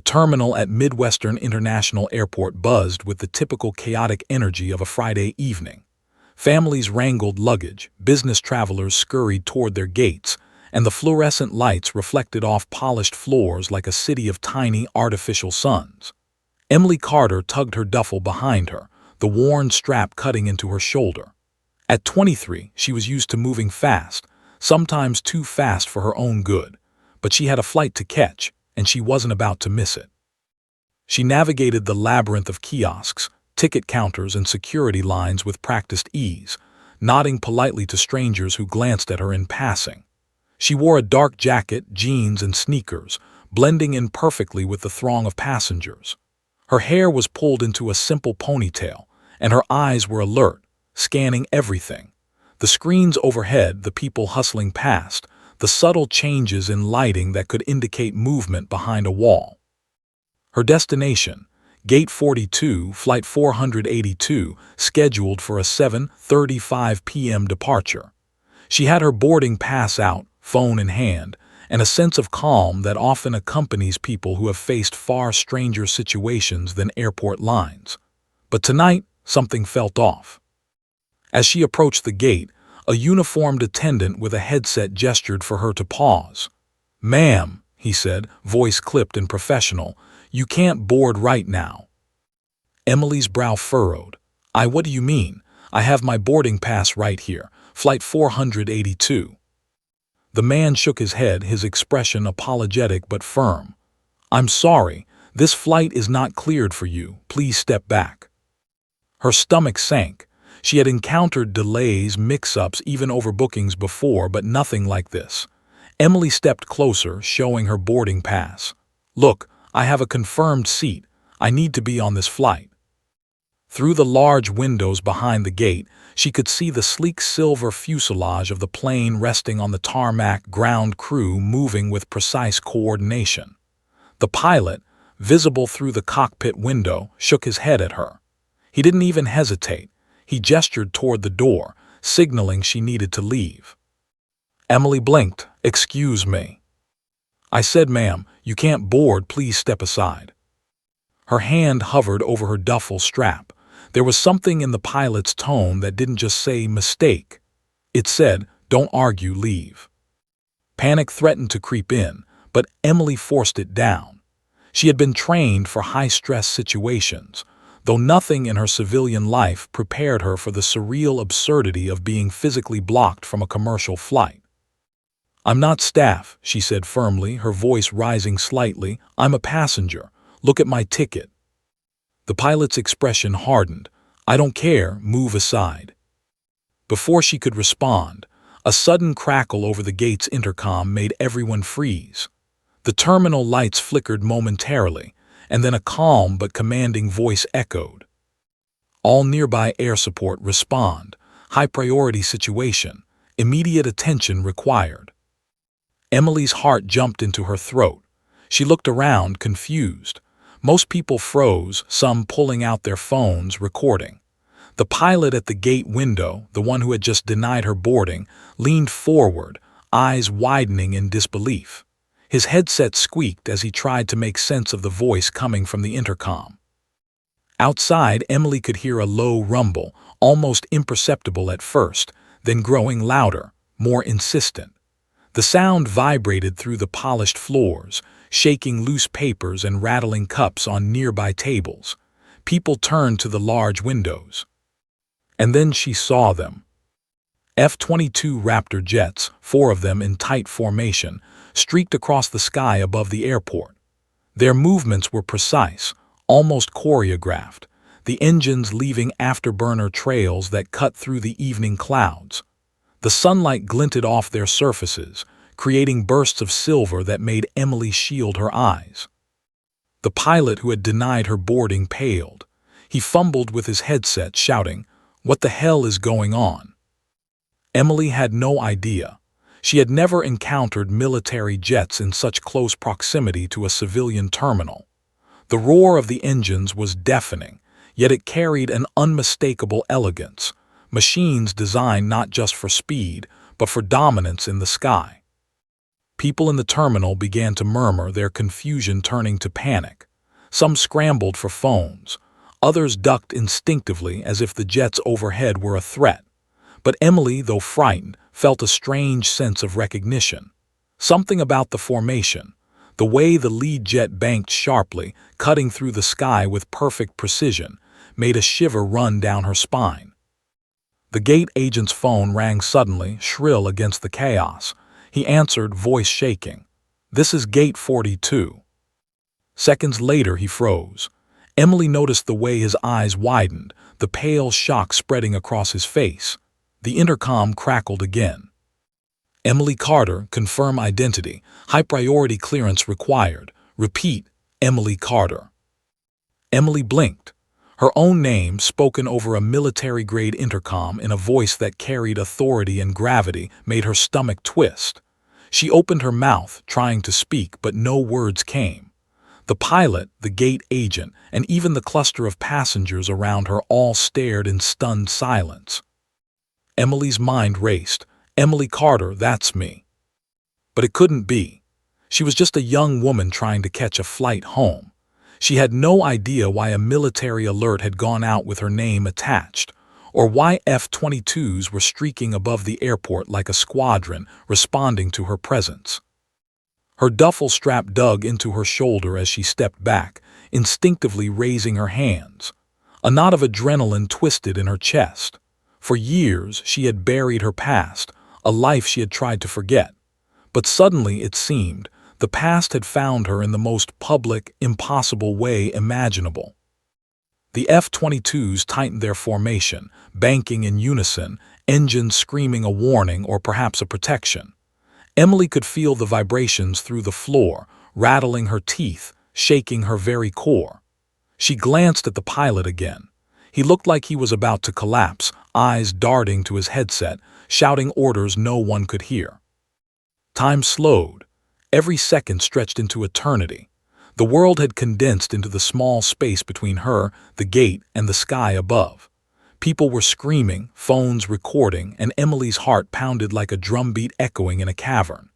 The terminal at Midwestern International Airport buzzed with the typical chaotic energy of a Friday evening. Families wrangled luggage, business travelers scurried toward their gates, and the fluorescent lights reflected off polished floors like a city of tiny artificial suns. Emily Carter tugged her duffel behind her, the worn strap cutting into her shoulder. At 23, she was used to moving fast, sometimes too fast for her own good, but she had a flight to catch, and she wasn't about to miss it. She navigated the labyrinth of kiosks, ticket counters, and security lines with practiced ease, nodding politely to strangers who glanced at her in passing. She wore a dark jacket, jeans, and sneakers, blending in perfectly with the throng of passengers. Her hair was pulled into a simple ponytail, and her eyes were alert, scanning everything. The screens overhead, the people hustling past, the subtle changes in lighting that could indicate movement behind a wall. Her destination, Gate 42, Flight 482, scheduled for a 7:35 p.m. departure. She had her boarding pass out, phone in hand, and a sense of calm that often accompanies people who have faced far stranger situations than airport lines. But tonight, something felt off. As she approached the gate, a uniformed attendant with a headset gestured for her to pause. "Ma'am," he said, voice clipped and professional, "you can't board right now." Emily's brow furrowed. What do you mean? I have my boarding pass right here, Flight 482. The man shook his head, his expression apologetic but firm. "I'm sorry, this flight is not cleared for you. Please step back." Her stomach sank. She had encountered delays, mix-ups, even overbookings before, but nothing like this. Emily stepped closer, showing her boarding pass. "Look, I have a confirmed seat. I need to be on this flight." Through the large windows behind the gate, she could see the sleek silver fuselage of the plane resting on the tarmac, ground crew moving with precise coordination. The pilot, visible through the cockpit window, shook his head at her. He didn't even hesitate. He gestured toward the door, signaling she needed to leave. Emily blinked. "Excuse me." "I said, ma'am, you can't board. Please step aside." Her hand hovered over her duffel strap. There was something in the pilot's tone that didn't just say mistake. It said, "Don't argue, leave." Panic threatened to creep in, but Emily forced it down. She had been trained for high-stress situations, though nothing in her civilian life prepared her for the surreal absurdity of being physically blocked from a commercial flight. "I'm not staff," she said firmly, her voice rising slightly. "I'm a passenger. Look at my ticket." The pilot's expression hardened. "I don't care, move aside." Before she could respond, a sudden crackle over the gate's intercom made everyone freeze. The terminal lights flickered momentarily, and then a calm but commanding voice echoed. "All nearby air support respond. High-priority situation. Immediate attention required." Emily's heart jumped into her throat. She looked around, confused. Most people froze, some pulling out their phones, recording. The pilot at the gate window, the one who had just denied her boarding, leaned forward, eyes widening in disbelief. His headset squeaked as he tried to make sense of the voice coming from the intercom. Outside, Emily could hear a low rumble, almost imperceptible at first, then growing louder, more insistent. The sound vibrated through the polished floors, shaking loose papers and rattling cups on nearby tables. People turned to the large windows. And then she saw them. F-22 Raptor jets, 4 of them in tight formation, streaked across the sky above the airport. Their movements were precise, almost choreographed, the engines leaving afterburner trails that cut through the evening clouds. The sunlight glinted off their surfaces, creating bursts of silver that made Emily shield her eyes. The pilot who had denied her boarding paled. He fumbled with his headset, shouting, "What the hell is going on?" Emily had no idea. She had never encountered military jets in such close proximity to a civilian terminal. The roar of the engines was deafening, yet it carried an unmistakable elegance, machines designed not just for speed, but for dominance in the sky. People in the terminal began to murmur, their confusion turning to panic. Some scrambled for phones. Others ducked instinctively as if the jets overhead were a threat. But Emily, though frightened, felt a strange sense of recognition. Something about the formation, the way the lead jet banked sharply, cutting through the sky with perfect precision, made a shiver run down her spine. The gate agent's phone rang suddenly, shrill against the chaos. He answered, voice shaking. "This is Gate 42. Seconds later, he froze. Emily noticed the way his eyes widened, the pale shock spreading across his face. The intercom crackled again. "Emily Carter, confirm identity. High priority clearance required. Repeat, Emily Carter." Emily blinked. Her own name, spoken over a military-grade intercom in a voice that carried authority and gravity, made her stomach twist. She opened her mouth, trying to speak, but no words came. The pilot, the gate agent, and even the cluster of passengers around her all stared in stunned silence. Emily's mind raced. "Emily Carter, that's me." But it couldn't be. She was just a young woman trying to catch a flight home. She had no idea why a military alert had gone out with her name attached, or why F-22s were streaking above the airport like a squadron responding to her presence. Her duffel strap dug into her shoulder as she stepped back, instinctively raising her hands. A knot of adrenaline twisted in her chest. For years, she had buried her past, a life she had tried to forget. But suddenly, it seemed, the past had found her in the most public, impossible way imaginable. The F-22s tightened their formation, banking in unison, engines screaming a warning or perhaps a protection. Emily could feel the vibrations through the floor, rattling her teeth, shaking her very core. She glanced at the pilot again. He looked like he was about to collapse, eyes darting to his headset, shouting orders no one could hear. Time slowed. Every second stretched into eternity. The world had condensed into the small space between her, the gate, and the sky above. People were screaming, phones recording, and Emily's heart pounded like a drumbeat echoing in a cavern.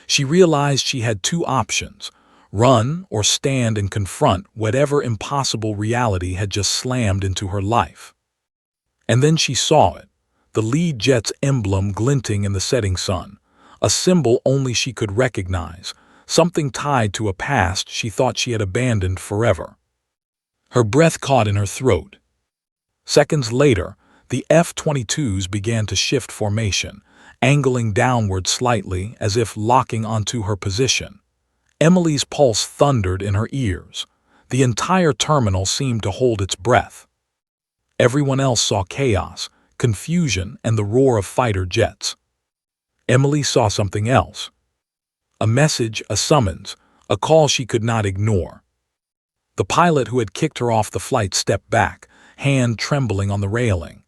She realized she had two options: run or stand and confront whatever impossible reality had just slammed into her life. And then she saw it, the lead jet's emblem glinting in the setting sun, a symbol only she could recognize, something tied to a past she thought she had abandoned forever. Her breath caught in her throat. Seconds later, the F-22s began to shift formation, angling downward slightly as if locking onto her position. Emily's pulse thundered in her ears. The entire terminal seemed to hold its breath. Everyone else saw chaos, confusion, and the roar of fighter jets. Emily saw something else. A message, a summons, a call she could not ignore. The pilot who had kicked her off the flight stepped back, hand trembling on the railing.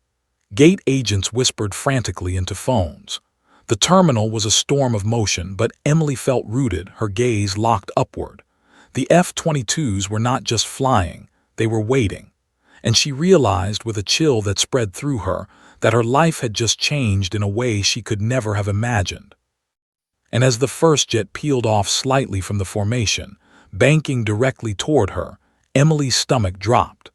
Gate agents whispered frantically into phones. The terminal was a storm of motion, but Emily felt rooted, her gaze locked upward. The F-22s were not just flying, they were waiting. And she realized with a chill that spread through her that her life had just changed in a way she could never have imagined. And as the first jet peeled off slightly from the formation, banking directly toward her, Emily's stomach dropped.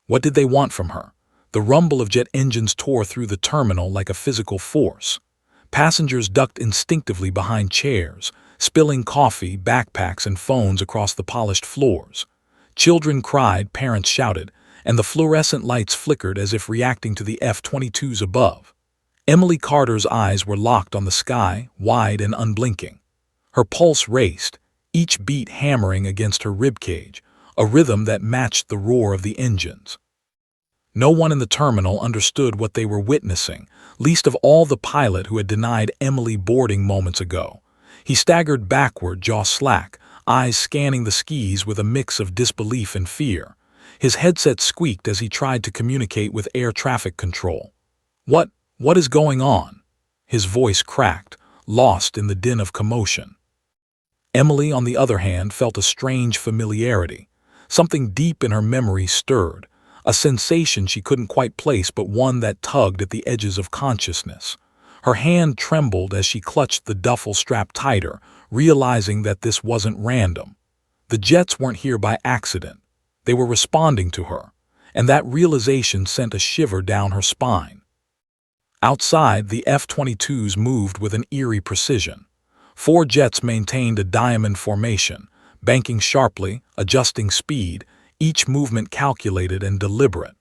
What did they want from her? The rumble of jet engines tore through the terminal like a physical force. Passengers ducked instinctively behind chairs, spilling coffee, backpacks, and phones across the polished floors. Children cried, parents shouted, and the fluorescent lights flickered as if reacting to the F-22s above. Emily Carter's eyes were locked on the sky, wide and unblinking. Her pulse raced, each beat hammering against her ribcage, a rhythm that matched the roar of the engines. No one in the terminal understood what they were witnessing, least of all the pilot who had denied Emily boarding moments ago. He staggered backward, jaw slack, eyes scanning the skies with a mix of disbelief and fear. His headset squeaked as he tried to communicate with air traffic control. What is going on?" His voice cracked, lost in the din of commotion. Emily, on the other hand, felt a strange familiarity. Something deep in her memory stirred, a sensation she couldn't quite place but one that tugged at the edges of consciousness. Her hand trembled as she clutched the duffel strap tighter, realizing that this wasn't random. The jets weren't here by accident. They were responding to her, and that realization sent a shiver down her spine. Outside, the F-22s moved with an eerie precision. 4 jets maintained a diamond formation, banking sharply, adjusting speed, each movement calculated and deliberate.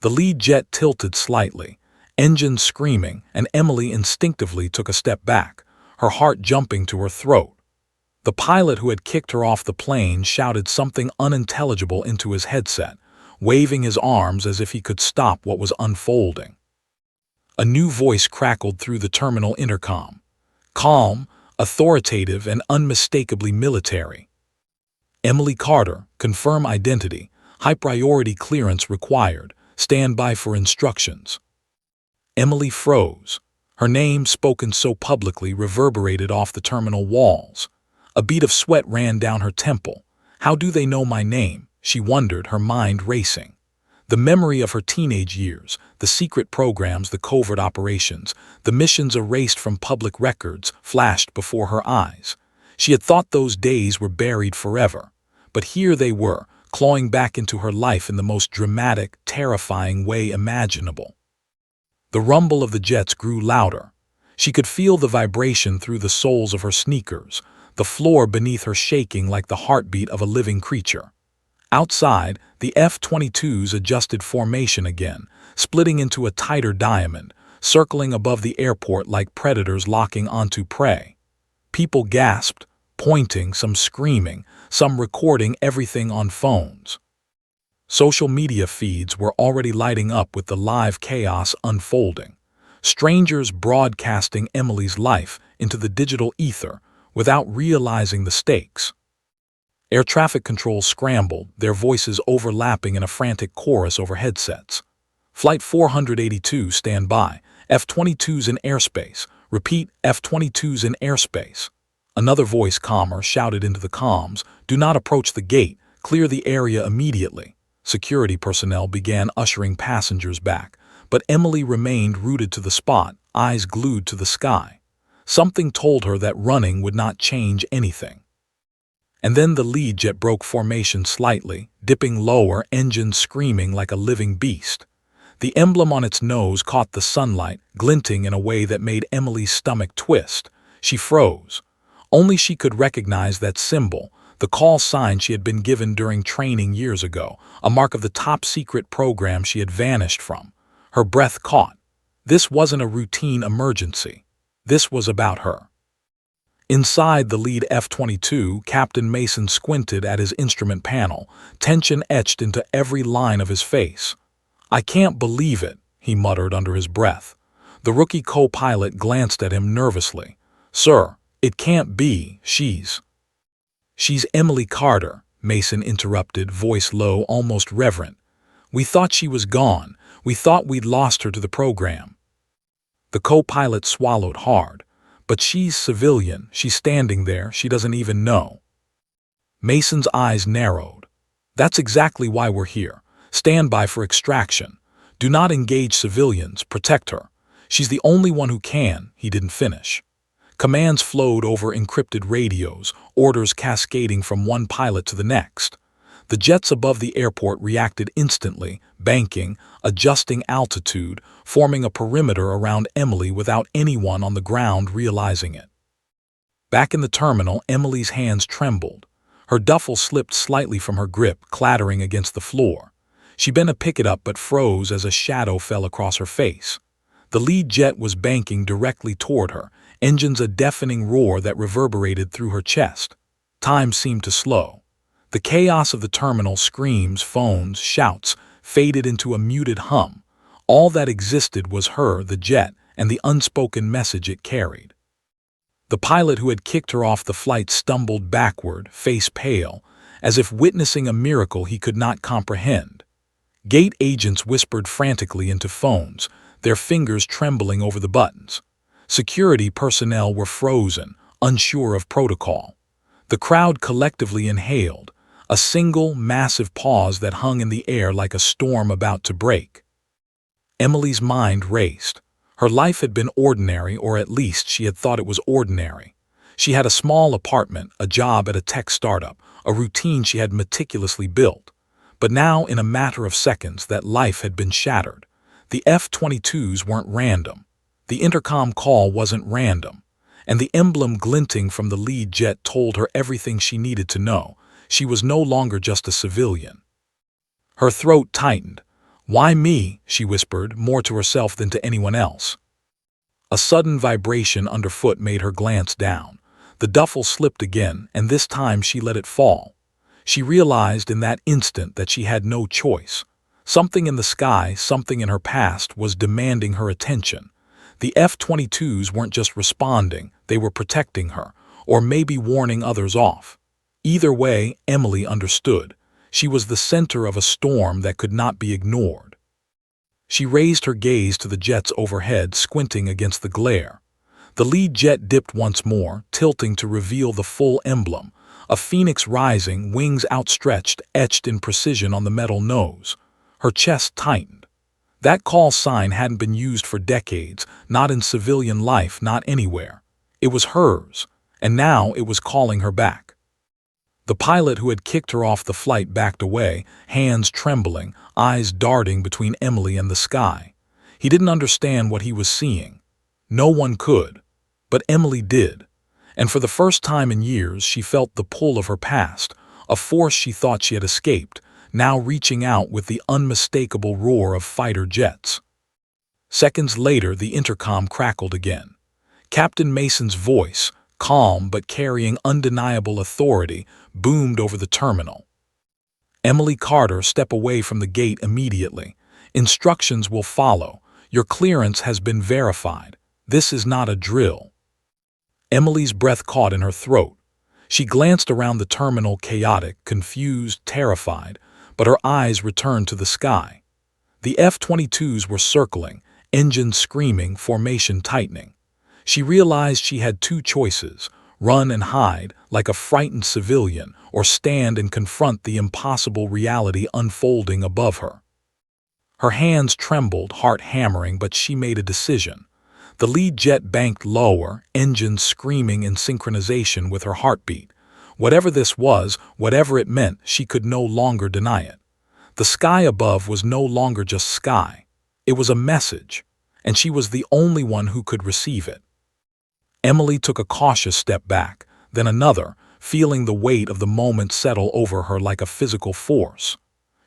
The lead jet tilted slightly, engines screaming, and Emily instinctively took a step back, her heart jumping to her throat. The pilot who had kicked her off the plane shouted something unintelligible into his headset, waving his arms as if he could stop what was unfolding. A new voice crackled through the terminal intercom. Calm, authoritative, and unmistakably military. Emily Carter, confirm identity, high priority clearance required, stand by for instructions. Emily froze. Her name, spoken so publicly, reverberated off the terminal walls. A bead of sweat ran down her temple. How do they know my name? She wondered, her mind racing. The memory of her teenage years, the secret programs, the covert operations, the missions erased from public records, flashed before her eyes. She had thought those days were buried forever. But here they were, clawing back into her life in the most dramatic, terrifying way imaginable. The rumble of the jets grew louder. She could feel the vibration through the soles of her sneakers, the floor beneath her shaking like the heartbeat of a living creature. Outside, the F-22s adjusted formation again, splitting into a tighter diamond, circling above the airport like predators locking onto prey. People gasped, pointing, some screaming, some recording everything on phones. Social media feeds were already lighting up with the live chaos unfolding. Strangers broadcasting Emily's life into the digital ether without realizing the stakes. Air traffic control scrambled, their voices overlapping in a frantic chorus over headsets. Flight 482, stand by. F-22s in airspace. Repeat, F-22s in airspace. Another voice, calmer, shouted into the comms, do not approach the gate, clear the area immediately. Security personnel began ushering passengers back, but Emily remained rooted to the spot, eyes glued to the sky. Something told her that running would not change anything. And then the lead jet broke formation slightly, dipping lower, engines screaming like a living beast. The emblem on its nose caught the sunlight, glinting in a way that made Emily's stomach twist. She froze. Only she could recognize that symbol, the call sign she had been given during training years ago, a mark of the top-secret program she had vanished from. Her breath caught. This wasn't a routine emergency. This was about her. Inside the lead F-22, Captain Mason squinted at his instrument panel, tension etched into every line of his face. I can't believe it, he muttered under his breath. The rookie co-pilot glanced at him nervously. Sir, it can't be, she's Emily Carter, Mason interrupted, voice low, almost reverent. We thought she was gone. We thought we'd lost her to the program. The co-pilot swallowed hard. But she's civilian, she's standing there, she doesn't even know. Mason's eyes narrowed. That's exactly why we're here. Stand by for extraction. Do not engage civilians, protect her. She's the only one who can, he didn't finish. Commands flowed over encrypted radios, orders cascading from one pilot to the next. The jets above the airport reacted instantly, banking, adjusting altitude, forming a perimeter around Emily without anyone on the ground realizing it. Back in the terminal, Emily's hands trembled. Her duffel slipped slightly from her grip, clattering against the floor. She bent to pick it up but froze as a shadow fell across her face. The lead jet was banking directly toward her, engines a deafening roar that reverberated through her chest. Time seemed to slow. The chaos of the terminal, screams, phones, shouts, faded into a muted hum. All that existed was her, the jet, and the unspoken message it carried. The pilot who had kicked her off the flight stumbled backward, face pale, as if witnessing a miracle he could not comprehend. Gate agents whispered frantically into phones, their fingers trembling over the buttons. Security personnel were frozen, unsure of protocol. The crowd collectively inhaled, a single, massive pause that hung in the air like a storm about to break. Emily's mind raced. Her life had been ordinary, or at least she had thought it was ordinary. She had a small apartment, a job at a tech startup, a routine she had meticulously built. But now, in a matter of seconds, that life had been shattered. The F-22s weren't random. The intercom call wasn't random. And the emblem glinting from the lead jet told her everything she needed to know. She was no longer just a civilian. Her throat tightened. "Why me?" she whispered, more to herself than to anyone else. A sudden vibration underfoot made her glance down. The duffel slipped again, and this time she let it fall. She realized in that instant that she had no choice. Something in the sky, something in her past, was demanding her attention. The F-22s weren't just responding, they were protecting her, or maybe warning others off. Either way, Emily understood. She was the center of a storm that could not be ignored. She raised her gaze to the jets overhead, squinting against the glare. The lead jet dipped once more, tilting to reveal the full emblem, a phoenix rising, wings outstretched, etched in precision on the metal nose. Her chest tightened. That call sign hadn't been used for decades, not in civilian life, not anywhere. It was hers, and now it was calling her back. The pilot who had kicked her off the flight backed away, hands trembling, eyes darting between Emily and the sky. He didn't understand what he was seeing. No one could. But Emily did. And for the first time in years, she felt the pull of her past, a force she thought she had escaped, now reaching out with the unmistakable roar of fighter jets. Seconds later, the intercom crackled again. Captain Mason's voice, calm but carrying undeniable authority, boomed over the terminal. "Emily Carter, step away from the gate immediately. Instructions will follow. Your clearance has been verified. This is not a drill." Emily's breath caught in her throat. She glanced around the terminal, chaotic, confused, terrified, but her eyes returned to the sky. The F-22s were circling, engines screaming, formation tightening. She realized she had two choices: run and hide, like a frightened civilian, or stand and confront the impossible reality unfolding above her. Her hands trembled, heart hammering, but she made a decision. The lead jet banked lower, engines screaming in synchronization with her heartbeat. Whatever this was, whatever it meant, she could no longer deny it. The sky above was no longer just sky. It was a message, and she was the only one who could receive it. Emily took a cautious step back, then another, feeling the weight of the moment settle over her like a physical force.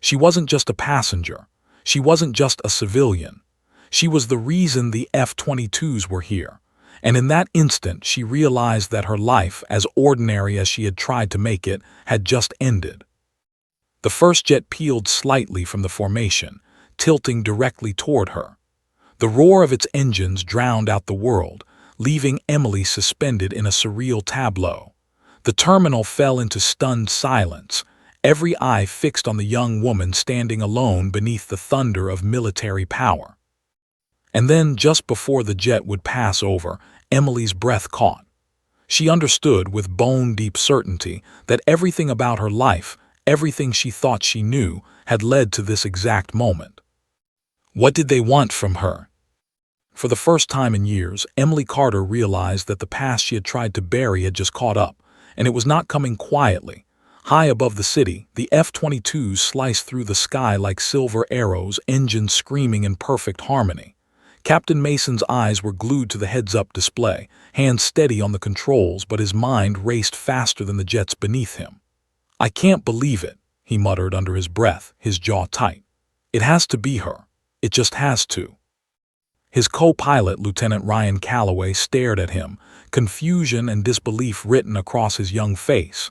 She wasn't just a passenger. She wasn't just a civilian. She was the reason the F-22s were here, and in that instant she realized that her life, as ordinary as she had tried to make it, had just ended. The first jet peeled slightly from the formation, tilting directly toward her. The roar of its engines drowned out the world, leaving Emily suspended in a surreal tableau. The terminal fell into stunned silence, every eye fixed on the young woman standing alone beneath the thunder of military power. And then, just before the jet would pass over, Emily's breath caught. She understood with bone-deep certainty that everything about her life, everything she thought she knew, had led to this exact moment. What did they want from her? For the first time in years, Emily Carter realized that the past she had tried to bury had just caught up, and it was not coming quietly. High above the city, the F-22s sliced through the sky like silver arrows, engines screaming in perfect harmony. Captain Mason's eyes were glued to the heads-up display, hands steady on the controls, but his mind raced faster than the jets beneath him. "I can't believe it," he muttered under his breath, his jaw tight. "It has to be her. It just has to." His co-pilot, Lieutenant Ryan Calloway, stared at him, confusion and disbelief written across his young face.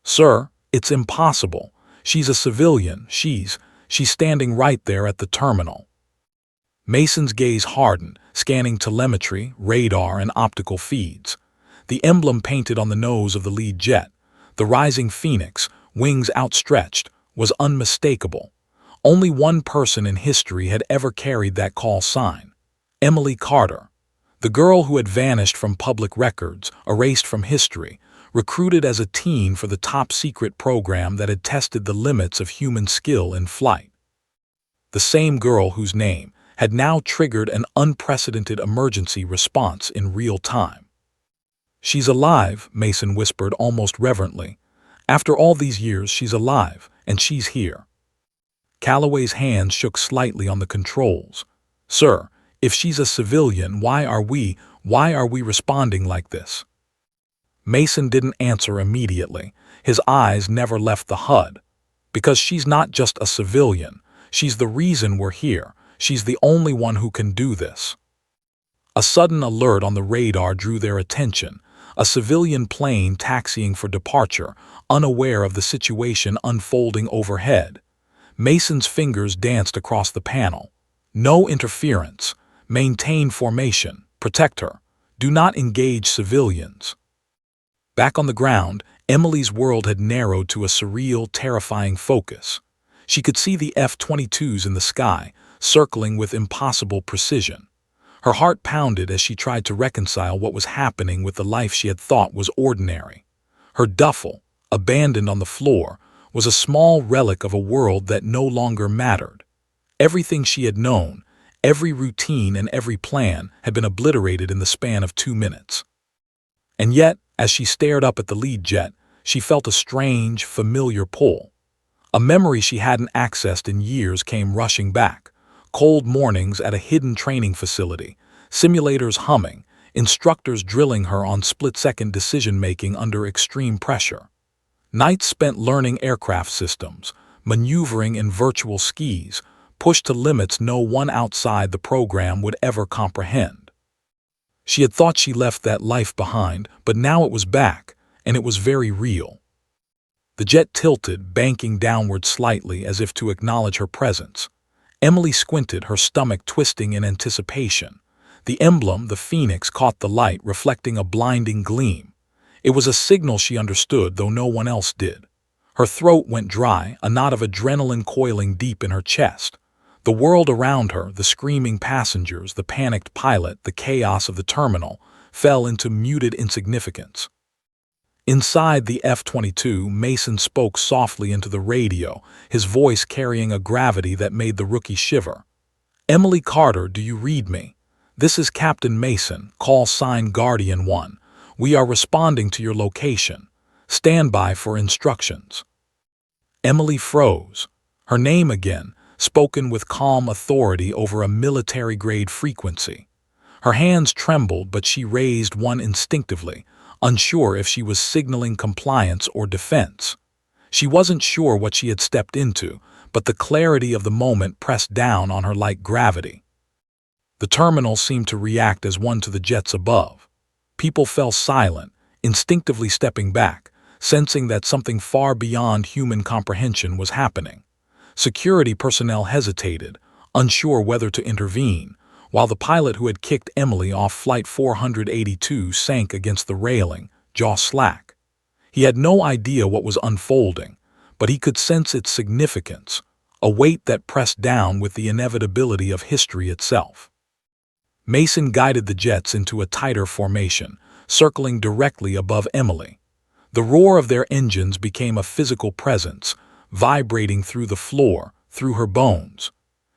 "Sir, it's impossible. She's a civilian. She's standing right there at the terminal." Mason's gaze hardened, scanning telemetry, radar, and optical feeds. The emblem painted on the nose of the lead jet, the rising phoenix, wings outstretched, was unmistakable. Only one person in history had ever carried that call sign: Emily Carter. The girl who had vanished from public records, erased from history, recruited as a teen for the top-secret program that had tested the limits of human skill in flight. The same girl whose name, had now triggered an unprecedented emergency response in real time. "She's alive," Mason whispered almost reverently. "After all these years, she's alive, and she's here." Calloway's hands shook slightly on the controls. "Sir, if she's a civilian, why are we responding like this?" Mason didn't answer immediately. His eyes never left the HUD. "Because she's not just a civilian. She's the reason we're here. She's the only one who can do this." A sudden alert on the radar drew their attention. A civilian plane taxiing for departure, unaware of the situation unfolding overhead. Mason's fingers danced across the panel. "No interference. Maintain formation. Protect her. Do not engage civilians." Back on the ground, Emily's world had narrowed to a surreal, terrifying focus. She could see the F-22s in the sky, circling with impossible precision. Her heart pounded as she tried to reconcile what was happening with the life she had thought was ordinary. Her duffel, abandoned on the floor, was a small relic of a world that no longer mattered. Everything she had known, every routine and every plan, had been obliterated in the span of 2 minutes. And yet, as she stared up at the lead jet, she felt a strange, familiar pull. A memory she hadn't accessed in years came rushing back. Cold mornings at a hidden training facility, simulators humming, instructors drilling her on split-second decision-making under extreme pressure. Nights spent learning aircraft systems, maneuvering in virtual skis, pushed to limits no one outside the program would ever comprehend. She had thought she left that life behind, but now it was back, and it was very real. The jet tilted, banking downward slightly as if to acknowledge her presence. Emily squinted, her stomach twisting in anticipation. The emblem, the phoenix, caught the light, reflecting a blinding gleam. It was a signal she understood, though no one else did. Her throat went dry, a knot of adrenaline coiling deep in her chest. The world around her, the screaming passengers, the panicked pilot, the chaos of the terminal, fell into muted insignificance. Inside the F-22, Mason spoke softly into the radio, his voice carrying a gravity that made the rookie shiver. "Emily Carter, do you read me? This is Captain Mason, call sign Guardian 1. We are responding to your location. Stand by for instructions." Emily froze. Her name again, spoken with calm authority over a military-grade frequency. Her hands trembled, but she raised one instinctively, unsure if she was signaling compliance or defense. She wasn't sure what she had stepped into, but the clarity of the moment pressed down on her like gravity. The terminal seemed to react as one to the jets above. People fell silent, instinctively stepping back, sensing that something far beyond human comprehension was happening. Security personnel hesitated, unsure whether to intervene, while the pilot who had kicked Emily off Flight 482 sank against the railing, jaw slack. He had no idea what was unfolding, but he could sense its significance, a weight that pressed down with the inevitability of history itself. Mason guided the jets into a tighter formation, circling directly above Emily. The roar of their engines became a physical presence, vibrating through the floor, through her bones.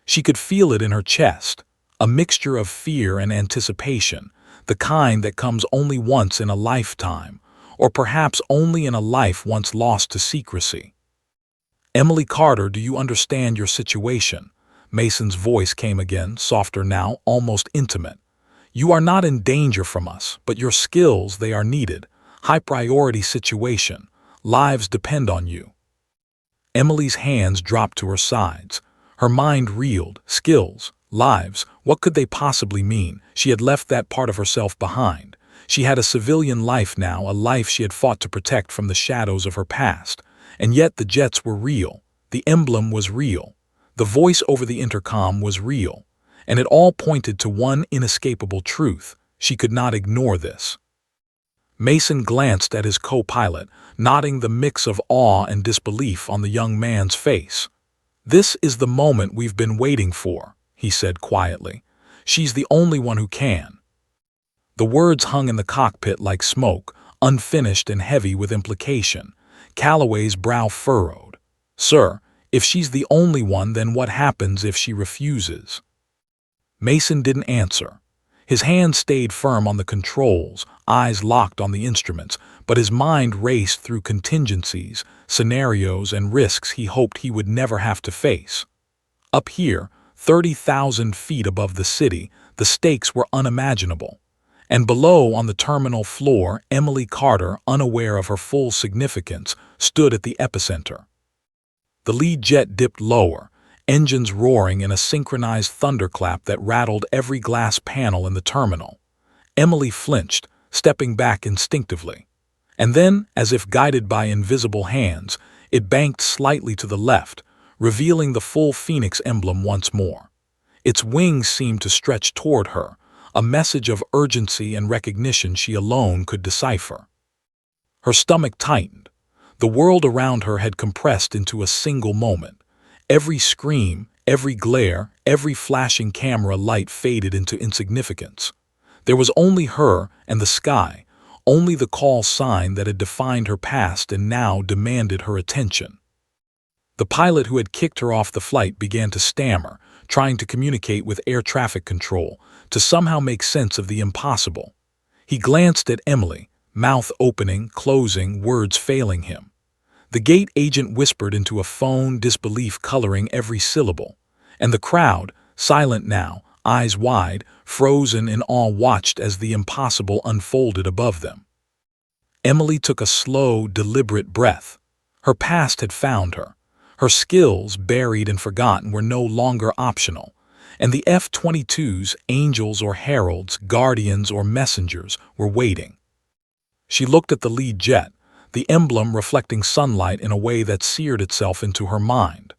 She could feel it in her chest, a mixture of fear and anticipation, the kind that comes only once in a lifetime, or perhaps only in a life once lost to secrecy. "Emily Carter, do you understand your situation?" Mason's voice came again, softer now, almost intimate. "You are not in danger from us, but your skills, they are needed. High-priority situation. Lives depend on you." Emily's hands dropped to her sides. Her mind reeled. Skills, lives, what could they possibly mean? She had left that part of herself behind. She had a civilian life now, a life she had fought to protect from the shadows of her past. And yet the jets were real. The emblem was real. The voice over the intercom was real. And it all pointed to one inescapable truth. She could not ignore this. Mason glanced at his co-pilot, nodding, the mix of awe and disbelief on the young man's face. "This is the moment we've been waiting for," he said quietly. "She's the only one who can." The words hung in the cockpit like smoke, unfinished and heavy with implication. Calloway's brow furrowed. "Sir, if she's the only one, then what happens if she refuses?" Mason didn't answer. His hand stayed firm on the controls, eyes locked on the instruments, but his mind raced through contingencies, scenarios, and risks he hoped he would never have to face. Up here, 30,000 feet above the city, the stakes were unimaginable. And below, on the terminal floor, Emily Carter, unaware of her full significance, stood at the epicenter. The lead jet dipped lower, engines roaring in a synchronized thunderclap that rattled every glass panel in the terminal. Emily flinched, stepping back instinctively. And then, as if guided by invisible hands, it banked slightly to the left, revealing the full Phoenix emblem once more. Its wings seemed to stretch toward her, a message of urgency and recognition she alone could decipher. Her stomach tightened. The world around her had compressed into a single moment. Every scream, every glare, every flashing camera light faded into insignificance. There was only her and the sky, only the call sign that had defined her past and now demanded her attention. The pilot who had kicked her off the flight began to stammer, trying to communicate with air traffic control, to somehow make sense of the impossible. He glanced at Emily, mouth opening, closing, words failing him. The gate agent whispered into a phone, disbelief coloring every syllable, and the crowd, silent now, eyes wide, frozen in awe, watched as the impossible unfolded above them. Emily took a slow, deliberate breath. Her past had found her. Her skills, buried and forgotten, were no longer optional, and the F-22s, angels or heralds, guardians or messengers, were waiting. She looked at the lead jet, the emblem reflecting sunlight in a way that seared itself into her mind.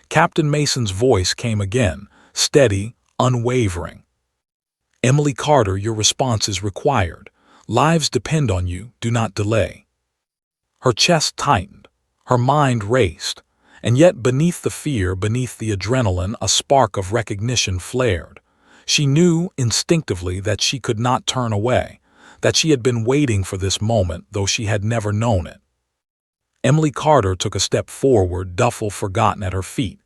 Captain Mason's voice came again, steady, unwavering. "Emily Carter, your response is required. Lives depend on you, do not delay." Her chest tightened, her mind raced, and yet beneath the fear, beneath the adrenaline, a spark of recognition flared. She knew instinctively that she could not turn away, that she had been waiting for this moment, though she had never known it. Emily Carter took a step forward, duffel forgotten at her feet.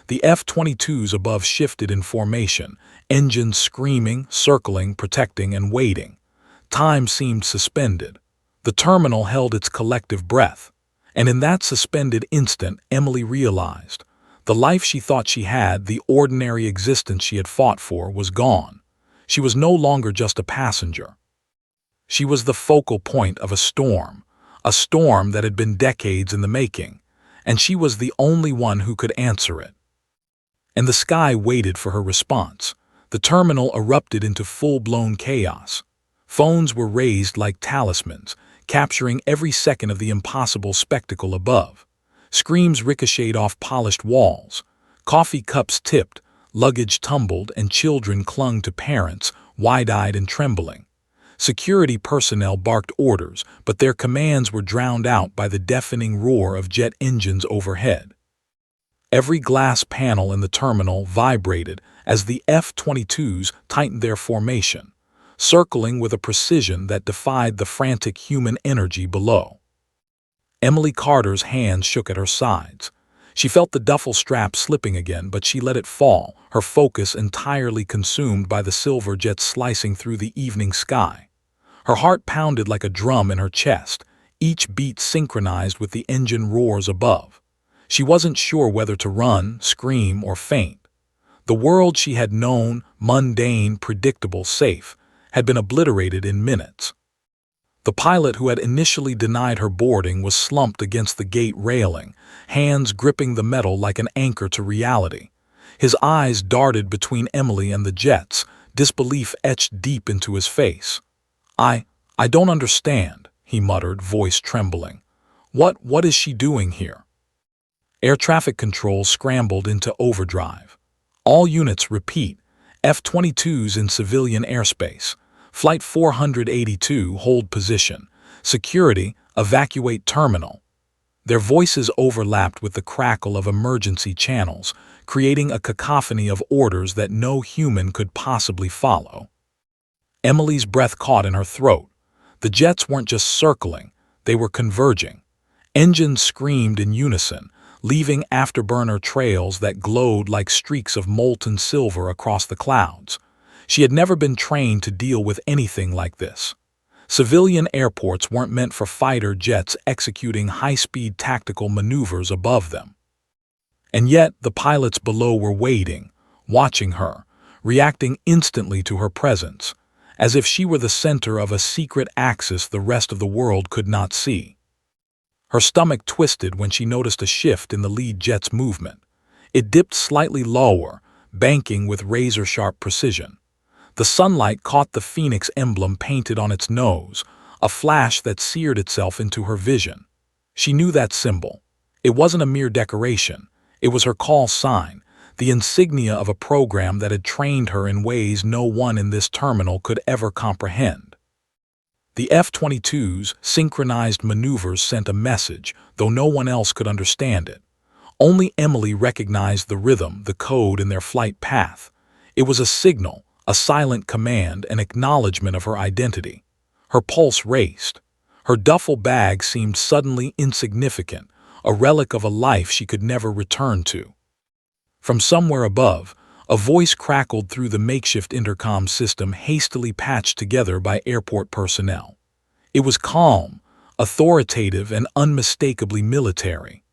The F-22s above shifted in formation, engines screaming, circling, protecting, and waiting. Time seemed suspended. The terminal held its collective breath. And in that suspended instant, Emily realized the life she thought she had, the ordinary existence she had fought for, was gone. She was no longer just a passenger. She was the focal point of a storm that had been decades in the making, and she was the only one who could answer it. And the sky waited for her response. The terminal erupted into full-blown chaos. Phones were raised like talismans, capturing every second of the impossible spectacle above. Screams ricocheted off polished walls. Coffee cups tipped, luggage tumbled, and children clung to parents, wide-eyed and trembling. Security personnel barked orders, but their commands were drowned out by the deafening roar of jet engines overhead. Every glass panel in the terminal vibrated as the F-22s tightened their formation, circling with a precision that defied the frantic human energy below. Emily Carter's hands shook at her sides. She felt the duffel strap slipping again, but she let it fall, her focus entirely consumed by the silver jets slicing through the evening sky. Her heart pounded like a drum in her chest, each beat synchronized with the engine roars above. She wasn't sure whether to run, scream, or faint. The world she had known, mundane, predictable, safe, had been obliterated in minutes. The pilot who had initially denied her boarding was slumped against the gate railing, hands gripping the metal like an anchor to reality. His eyes darted between Emily and the jets, disbelief etched deep into his face. I don't understand," he muttered, voice trembling. What is she doing here?" Air traffic control scrambled into overdrive. "All units repeat. F-22s in civilian airspace. Flight 482, hold position. Security, evacuate terminal." Their voices overlapped with the crackle of emergency channels, creating a cacophony of orders that no human could possibly follow. Emily's breath caught in her throat. The jets weren't just circling, they were converging. Engines screamed in unison, leaving afterburner trails that glowed like streaks of molten silver across the clouds. She had never been trained to deal with anything like this. Civilian airports weren't meant for fighter jets executing high-speed tactical maneuvers above them. And yet, the pilots below were waiting, watching her, reacting instantly to her presence, as if she were the center of a secret axis the rest of the world could not see. Her stomach twisted when she noticed a shift in the lead jet's movement. It dipped slightly lower, banking with razor-sharp precision. The sunlight caught the phoenix emblem painted on its nose, a flash that seared itself into her vision. She knew that symbol. It wasn't a mere decoration. It was her call sign, the insignia of a program that had trained her in ways no one in this terminal could ever comprehend. The F-22s' synchronized maneuvers sent a message, though no one else could understand it. Only Emily recognized the rhythm, the code in their flight path. It was a signal, a silent command, an acknowledgement of her identity. Her pulse raced. Her duffel bag seemed suddenly insignificant, a relic of a life she could never return to. From somewhere above, a voice crackled through the makeshift intercom system hastily patched together by airport personnel. It was calm, authoritative, and unmistakably military.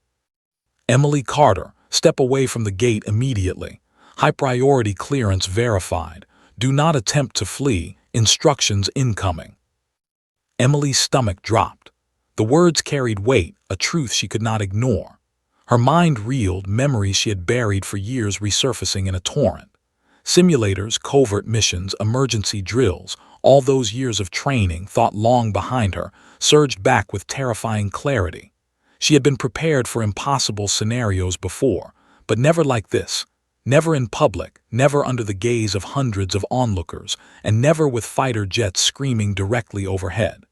Emily Carter, step away from the gate immediately. High priority clearance verified. Do not attempt to flee. Instructions incoming. Emily's stomach dropped. The words carried weight, a truth she could not ignore. Her mind reeled, memories she had buried for years resurfacing in a torrent. Simulators, covert missions, emergency drills, all those years of training, thought long behind her, surged back with terrifying clarity. She had been prepared for impossible scenarios before, but never like this. Never in public, never under the gaze of hundreds of onlookers, and never with fighter jets screaming directly overhead.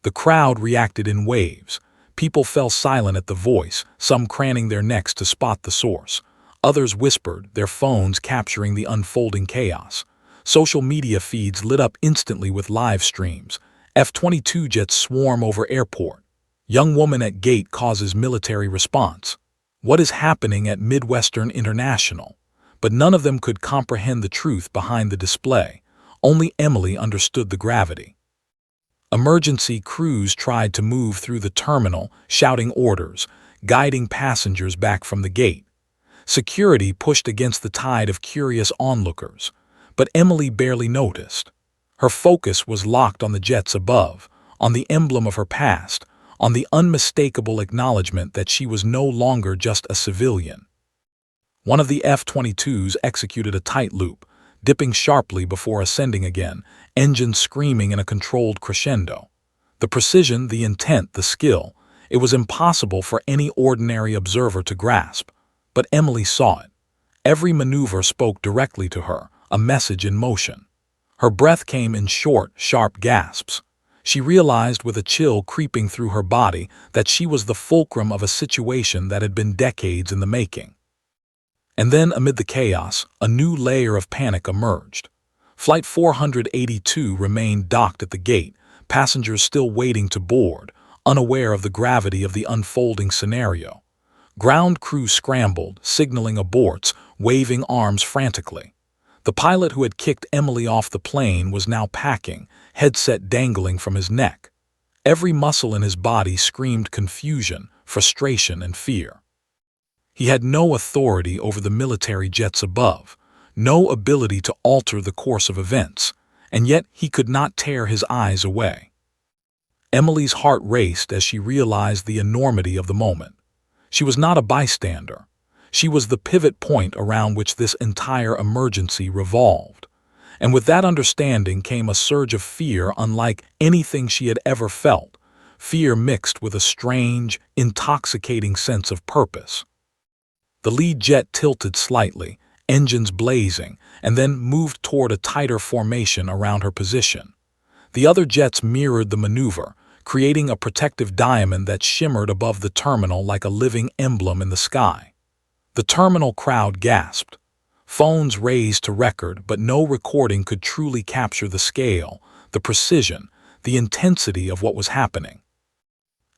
The crowd reacted in waves. People fell silent at the voice, some craning their necks to spot the source. Others whispered, their phones capturing the unfolding chaos. Social media feeds lit up instantly with live streams. F-22 jets swarm over airport. Young woman at gate causes military response. What is happening at Midwestern International? But none of them could comprehend the truth behind the display. Only Emily understood the gravity. Emergency crews tried to move through the terminal, shouting orders, guiding passengers back from the gate. Security pushed against the tide of curious onlookers, but Emily barely noticed. Her focus was locked on the jets above, on the emblem of her past, on the unmistakable acknowledgement that she was no longer just a civilian. One of the F-22s executed a tight loop, dipping sharply before ascending again, engines screaming in a controlled crescendo. The precision, the intent, the skill, it was impossible for any ordinary observer to grasp. But Emily saw it. Every maneuver spoke directly to her, a message in motion. Her breath came in short, sharp gasps. She realized with a chill creeping through her body that she was the fulcrum of a situation that had been decades in the making. And then, amid the chaos, a new layer of panic emerged. Flight 482 remained docked at the gate, passengers still waiting to board, unaware of the gravity of the unfolding scenario. Ground crew scrambled, signaling aborts, waving arms frantically. The pilot who had kicked Emily off the plane was now packing, headset dangling from his neck. Every muscle in his body screamed confusion, frustration, and fear. He had no authority over the military jets above, no ability to alter the course of events, and yet he could not tear his eyes away. Emily's heart raced as she realized the enormity of the moment. She was not a bystander. She was the pivot point around which this entire emergency revolved. And with that understanding came a surge of fear unlike anything she had ever felt, fear mixed with a strange, intoxicating sense of purpose. The lead jet tilted slightly, engines blazing, and then moved toward a tighter formation around her position. The other jets mirrored the maneuver, creating a protective diamond that shimmered above the terminal like a living emblem in the sky. The terminal crowd gasped. Phones raised to record, but no recording could truly capture the scale, the precision, the intensity of what was happening.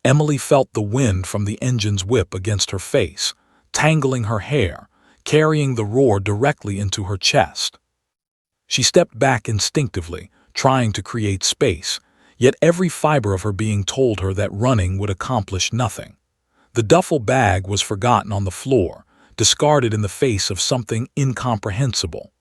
Emily felt the wind from the engine's whip against her face, tangling her hair, carrying the roar directly into her chest. She stepped back instinctively, trying to create space, yet every fiber of her being told her that running would accomplish nothing. The duffel bag was forgotten on the floor, discarded in the face of something incomprehensible.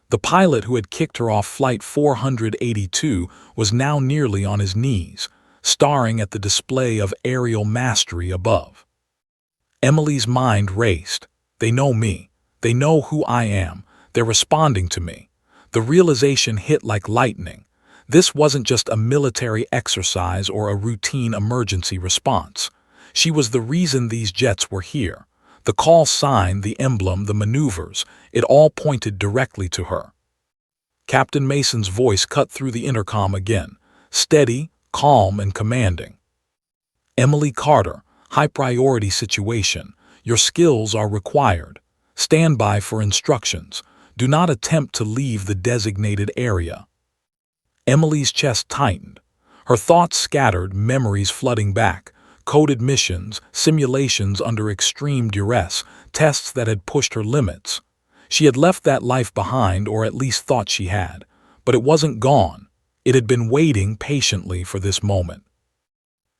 The pilot who had kicked her off Flight 482 was now nearly on his knees, staring at the display of aerial mastery above. Emily's mind raced. They know me. They know who I am. They're responding to me. The realization hit like lightning. This wasn't just a military exercise or a routine emergency response. She was the reason these jets were here. The call sign, the emblem, the maneuvers, it all pointed directly to her. Captain Mason's voice cut through the intercom again, steady, calm, and commanding. "Emily Carter, high-priority situation. Your skills are required. Stand by for instructions. Do not attempt to leave the designated area." Emily's chest tightened. Her thoughts scattered, memories flooding back. Coded missions, simulations under extreme duress, tests that had pushed her limits. She had left that life behind, or at least thought she had. But it wasn't gone. It had been waiting patiently for this moment.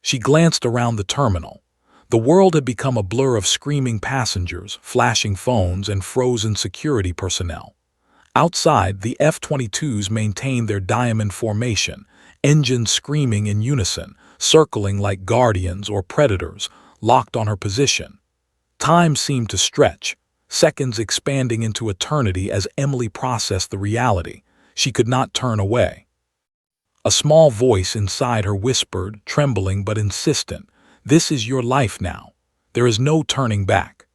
She glanced around the terminal. The world had become a blur of screaming passengers, flashing phones, and frozen security personnel. Outside, the F-22s maintained their diamond formation, engines screaming in unison, circling like guardians or predators, locked on her position. Time seemed to stretch, seconds expanding into eternity as Emily processed the reality. She could not turn away. A small voice inside her whispered, trembling but insistent, "This is your life now. There is no turning back."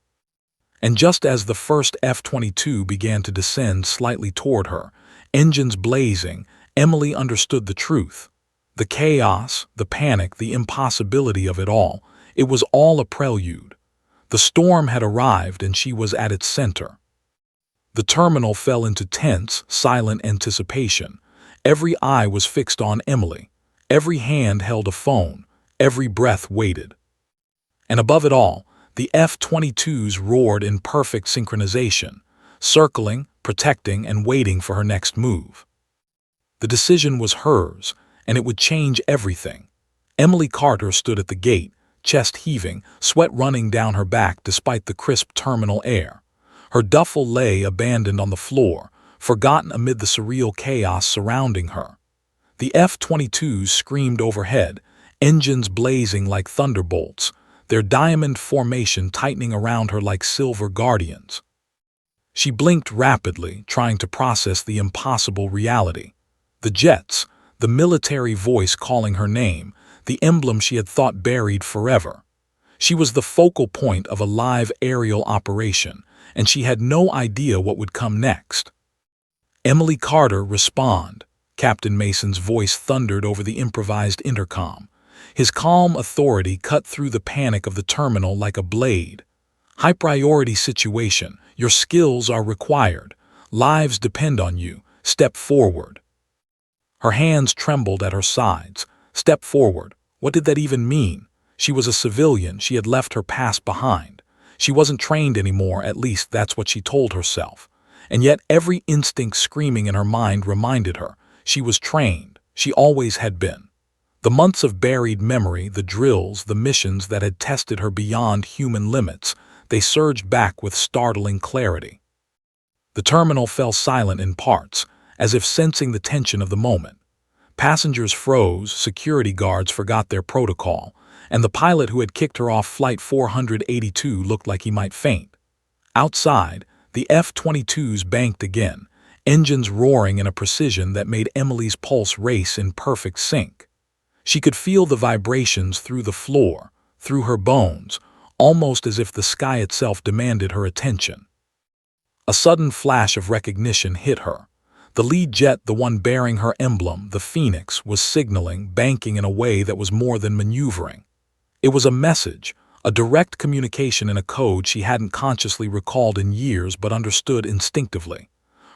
And just as the first F-22 began to descend slightly toward her, engines blazing, Emily understood the truth. The chaos, the panic, the impossibility of it all, it was all a prelude. The storm had arrived and she was at its center. The terminal fell into tense, silent anticipation. Every eye was fixed on Emily. Every hand held a phone. Every breath waited. And above it all, the F-22s roared in perfect synchronization, circling, protecting, and waiting for her next move. The decision was hers, and it would change everything. Emily Carter stood at the gate, chest heaving, sweat running down her back despite the crisp terminal air. Her duffel lay abandoned on the floor, forgotten amid the surreal chaos surrounding her. The F-22s screamed overhead, engines blazing like thunderbolts, their diamond formation tightening around her like silver guardians. She blinked rapidly, trying to process the impossible reality. The jets, the military voice calling her name, the emblem she had thought buried forever. She was the focal point of a live aerial operation, and she had no idea what would come next. "Emily Carter, respond," Captain Mason's voice thundered over the improvised intercom. His calm authority cut through the panic of the terminal like a blade. "High-priority situation. Your skills are required. Lives depend on you. Step forward." Her hands trembled at her sides. Step forward. What did that even mean? She was a civilian. She had left her past behind. She wasn't trained anymore, at least that's what she told herself. And yet every instinct screaming in her mind reminded her. She was trained. She always had been. The months of buried memory, the drills, the missions that had tested her beyond human limits, they surged back with startling clarity. The terminal fell silent in parts, as if sensing the tension of the moment. Passengers froze, security guards forgot their protocol, and the pilot who had kicked her off Flight 482 looked like he might faint. Outside, the F-22s banked again, engines roaring in a precision that made Emily's pulse race in perfect sync. She could feel the vibrations through the floor, through her bones, almost as if the sky itself demanded her attention. A sudden flash of recognition hit her. The lead jet, the one bearing her emblem, the Phoenix, was signaling, banking in a way that was more than maneuvering. It was a message, a direct communication in a code she hadn't consciously recalled in years but understood instinctively.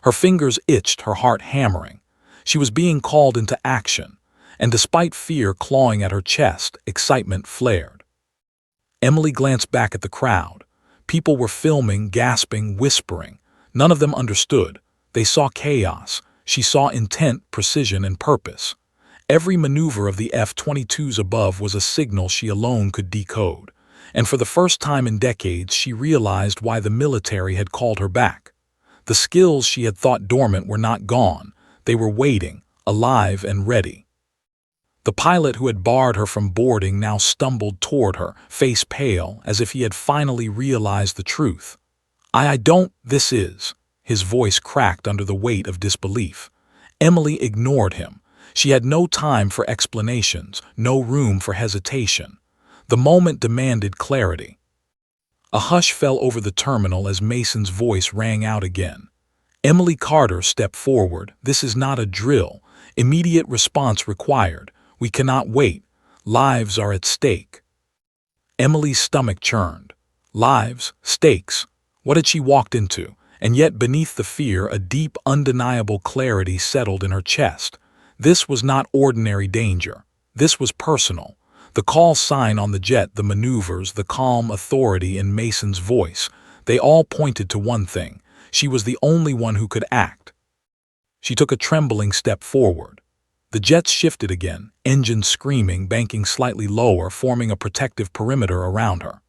Her fingers itched, her heart hammering. She was being called into action, and despite fear clawing at her chest, excitement flared. Emily glanced back at the crowd. People were filming, gasping, whispering. None of them understood. They saw chaos, She saw intent, precision, and purpose. Every maneuver of the F-22s above was a signal she alone could decode, and for the first time in decades she realized why the military had called her back. The skills she had thought dormant were not gone, they were waiting, alive and ready. The pilot who had barred her from boarding now stumbled toward her, face pale, as if he had finally realized the truth. I don't, this is. His voice cracked under the weight of disbelief. Emily ignored him. She had no time for explanations, no room for hesitation. The moment demanded clarity. A hush fell over the terminal as Mason's voice rang out again. Emily Carter stepped forward. This is not a drill. Immediate response required. We cannot wait. Lives are at stake. Emily's stomach churned. Lives, stakes. What had she walked into? And yet beneath the fear, a deep, undeniable clarity settled in her chest. This was not ordinary danger. This was personal. The call sign on the jet, the maneuvers, the calm authority in Mason's voice, they all pointed to one thing. She was the only one who could act. She took a trembling step forward. The jets shifted again, engines screaming, banking slightly lower, forming a protective perimeter around her.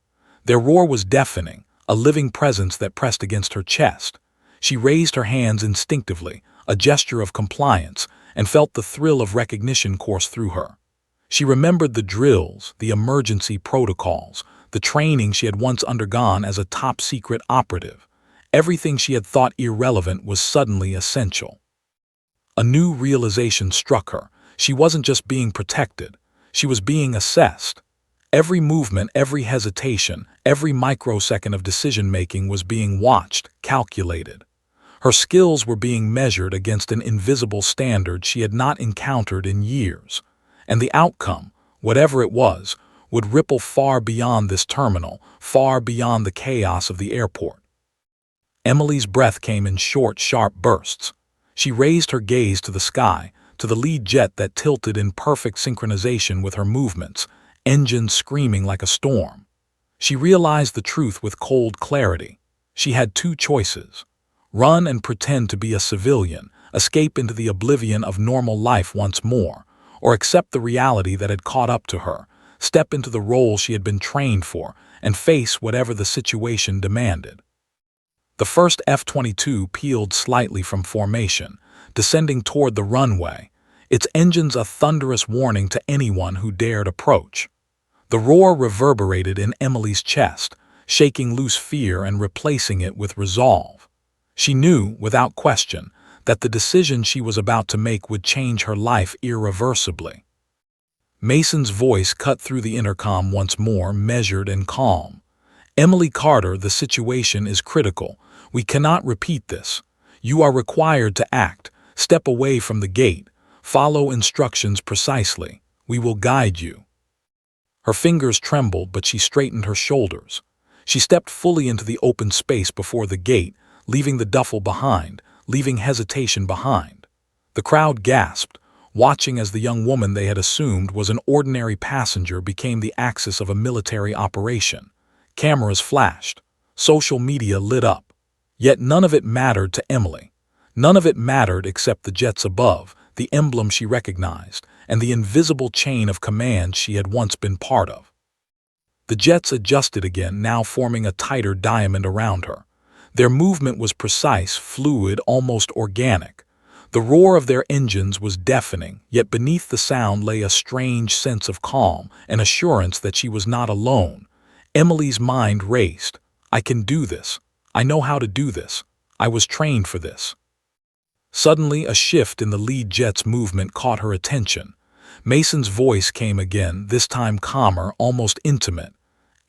Their roar was deafening, a living presence that pressed against her chest. She raised her hands instinctively, a gesture of compliance, and felt the thrill of recognition course through her. She remembered the drills, the emergency protocols, the training she had once undergone as a top-secret operative. Everything she had thought irrelevant was suddenly essential. A new realization struck her. She wasn't just being protected. She was being assessed. Every movement, every hesitation, every microsecond of decision-making was being watched, calculated. Her skills were being measured against an invisible standard she had not encountered in years. And the outcome, whatever it was, would ripple far beyond this terminal, far beyond the chaos of the airport. Emily's breath came in short, sharp bursts. She raised her gaze to the sky, to the lead jet that tilted in perfect synchronization with her movements, engines screaming like a storm. She realized the truth with cold clarity. She had two choices: run and pretend to be a civilian, escape into the oblivion of normal life once more, or accept the reality that had caught up to her, step into the role she had been trained for, and face whatever the situation demanded. The first F-22 peeled slightly from formation, descending toward the runway, its engines a thunderous warning to anyone who dared approach. The roar reverberated in Emily's chest, shaking loose fear and replacing it with resolve. She knew, without question, that the decision she was about to make would change her life irreversibly. Mason's voice cut through the intercom once more, measured and calm. Emily Carter, the situation is critical. We cannot repeat this. You are required to act. Step away from the gate. Follow instructions precisely. We will guide you. Her fingers trembled, but she straightened her shoulders. She stepped fully into the open space before the gate, leaving the duffel behind, leaving hesitation behind. The crowd gasped, watching as the young woman they had assumed was an ordinary passenger became the axis of a military operation. Cameras flashed. Social media lit up. Yet none of it mattered to Emily. None of it mattered except the jets above, the emblem she recognized, and the invisible chain of command she had once been part of. The jets adjusted again, now forming a tighter diamond around her. Their movement was precise, fluid, almost organic. The roar of their engines was deafening, yet beneath the sound lay a strange sense of calm, an assurance that she was not alone. Emily's mind raced. I can do this. I know how to do this. I was trained for this. Suddenly, a shift in the lead jet's movement caught her attention. Mason's voice came again, this time calmer, almost intimate.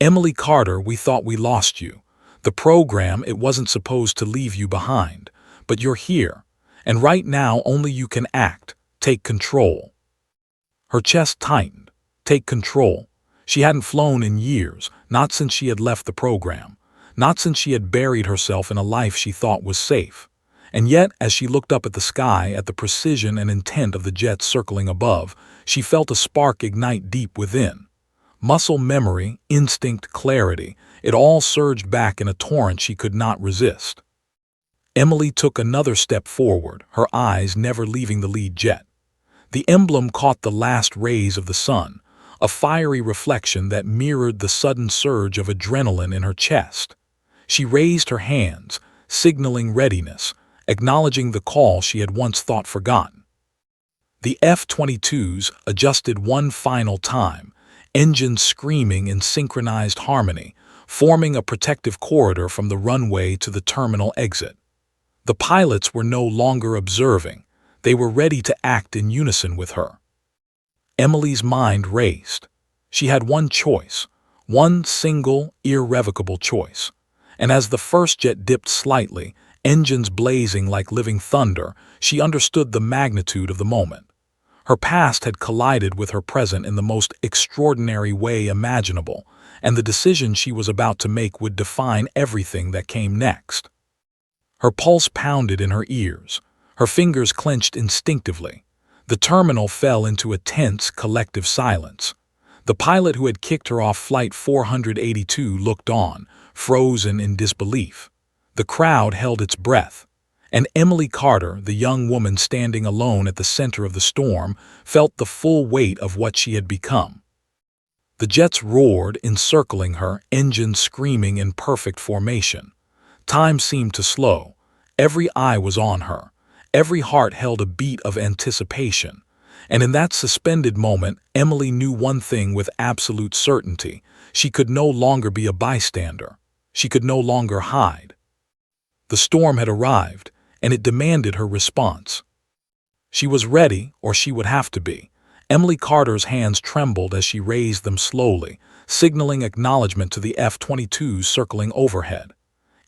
Emily Carter, we thought we lost you. The program, it wasn't supposed to leave you behind. But you're here. And right now, only you can act. Take control. Her chest tightened. Take control. She hadn't flown in years, not since she had left the program. Not since she had buried herself in a life she thought was safe. And yet, as she looked up at the sky, at the precision and intent of the jets circling above, she felt a spark ignite deep within. Muscle memory, instinct, clarity, it all surged back in a torrent she could not resist. Emily took another step forward, her eyes never leaving the lead jet. The emblem caught the last rays of the sun, a fiery reflection that mirrored the sudden surge of adrenaline in her chest. She raised her hands, signaling readiness, acknowledging the call she had once thought forgotten. The F-22s adjusted one final time, engines screaming in synchronized harmony, forming a protective corridor from the runway to the terminal exit. The pilots were no longer observing, they were ready to act in unison with her. Emily's mind raced. She had one choice, one single, irrevocable choice. And as the first jet dipped slightly, engines blazing like living thunder, she understood the magnitude of the moment. Her past had collided with her present in the most extraordinary way imaginable, and the decision she was about to make would define everything that came next. Her pulse pounded in her ears. Her fingers clenched instinctively. The terminal fell into a tense, collective silence. The pilot who had kicked her off Flight 482 looked on, frozen in disbelief. The crowd held its breath, and Emily Carter, the young woman standing alone at the center of the storm, felt the full weight of what she had become. The jets roared, encircling her, engines screaming in perfect formation. Time seemed to slow. Every eye was on her. Every heart held a beat of anticipation. And in that suspended moment, Emily knew one thing with absolute certainty. She could no longer be a bystander. She could no longer hide. The storm had arrived, and it demanded her response. She was ready, or she would have to be. Emily Carter's hands trembled as she raised them slowly, signaling acknowledgement to the F-22s circling overhead.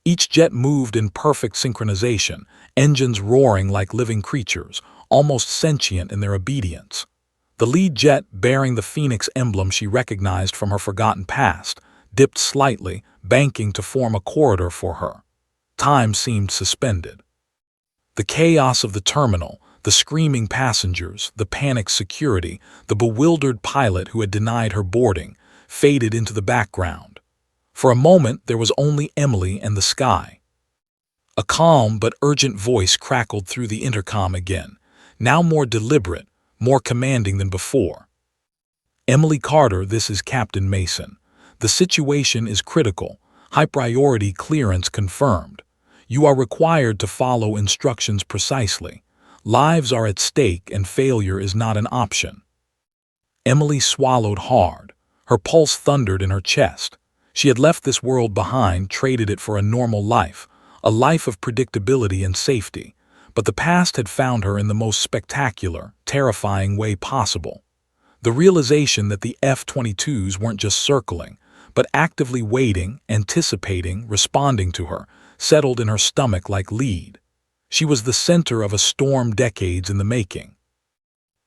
Each jet moved in perfect synchronization, engines roaring like living creatures, almost sentient in their obedience. The lead jet, bearing the Phoenix emblem she recognized from her forgotten past, dipped slightly, banking to form a corridor for her. Time seemed suspended. The chaos of the terminal, the screaming passengers, the panicked security, the bewildered pilot who had denied her boarding, faded into the background. For a moment, there was only Emily and the sky. A calm but urgent voice crackled through the intercom again, now more deliberate, more commanding than before. "Emily Carter, this is Captain Mason. The situation is critical. High-priority clearance confirmed. You are required to follow instructions precisely. Lives are at stake and failure is not an option." Emily swallowed hard. Her pulse thundered in her chest. She had left this world behind, traded it for a normal life, a life of predictability and safety. But the past had found her in the most spectacular, terrifying way possible. The realization that the F-22s weren't just circling, but actively waiting, anticipating, responding to her, settled in her stomach like lead. She was the center of a storm decades in the making.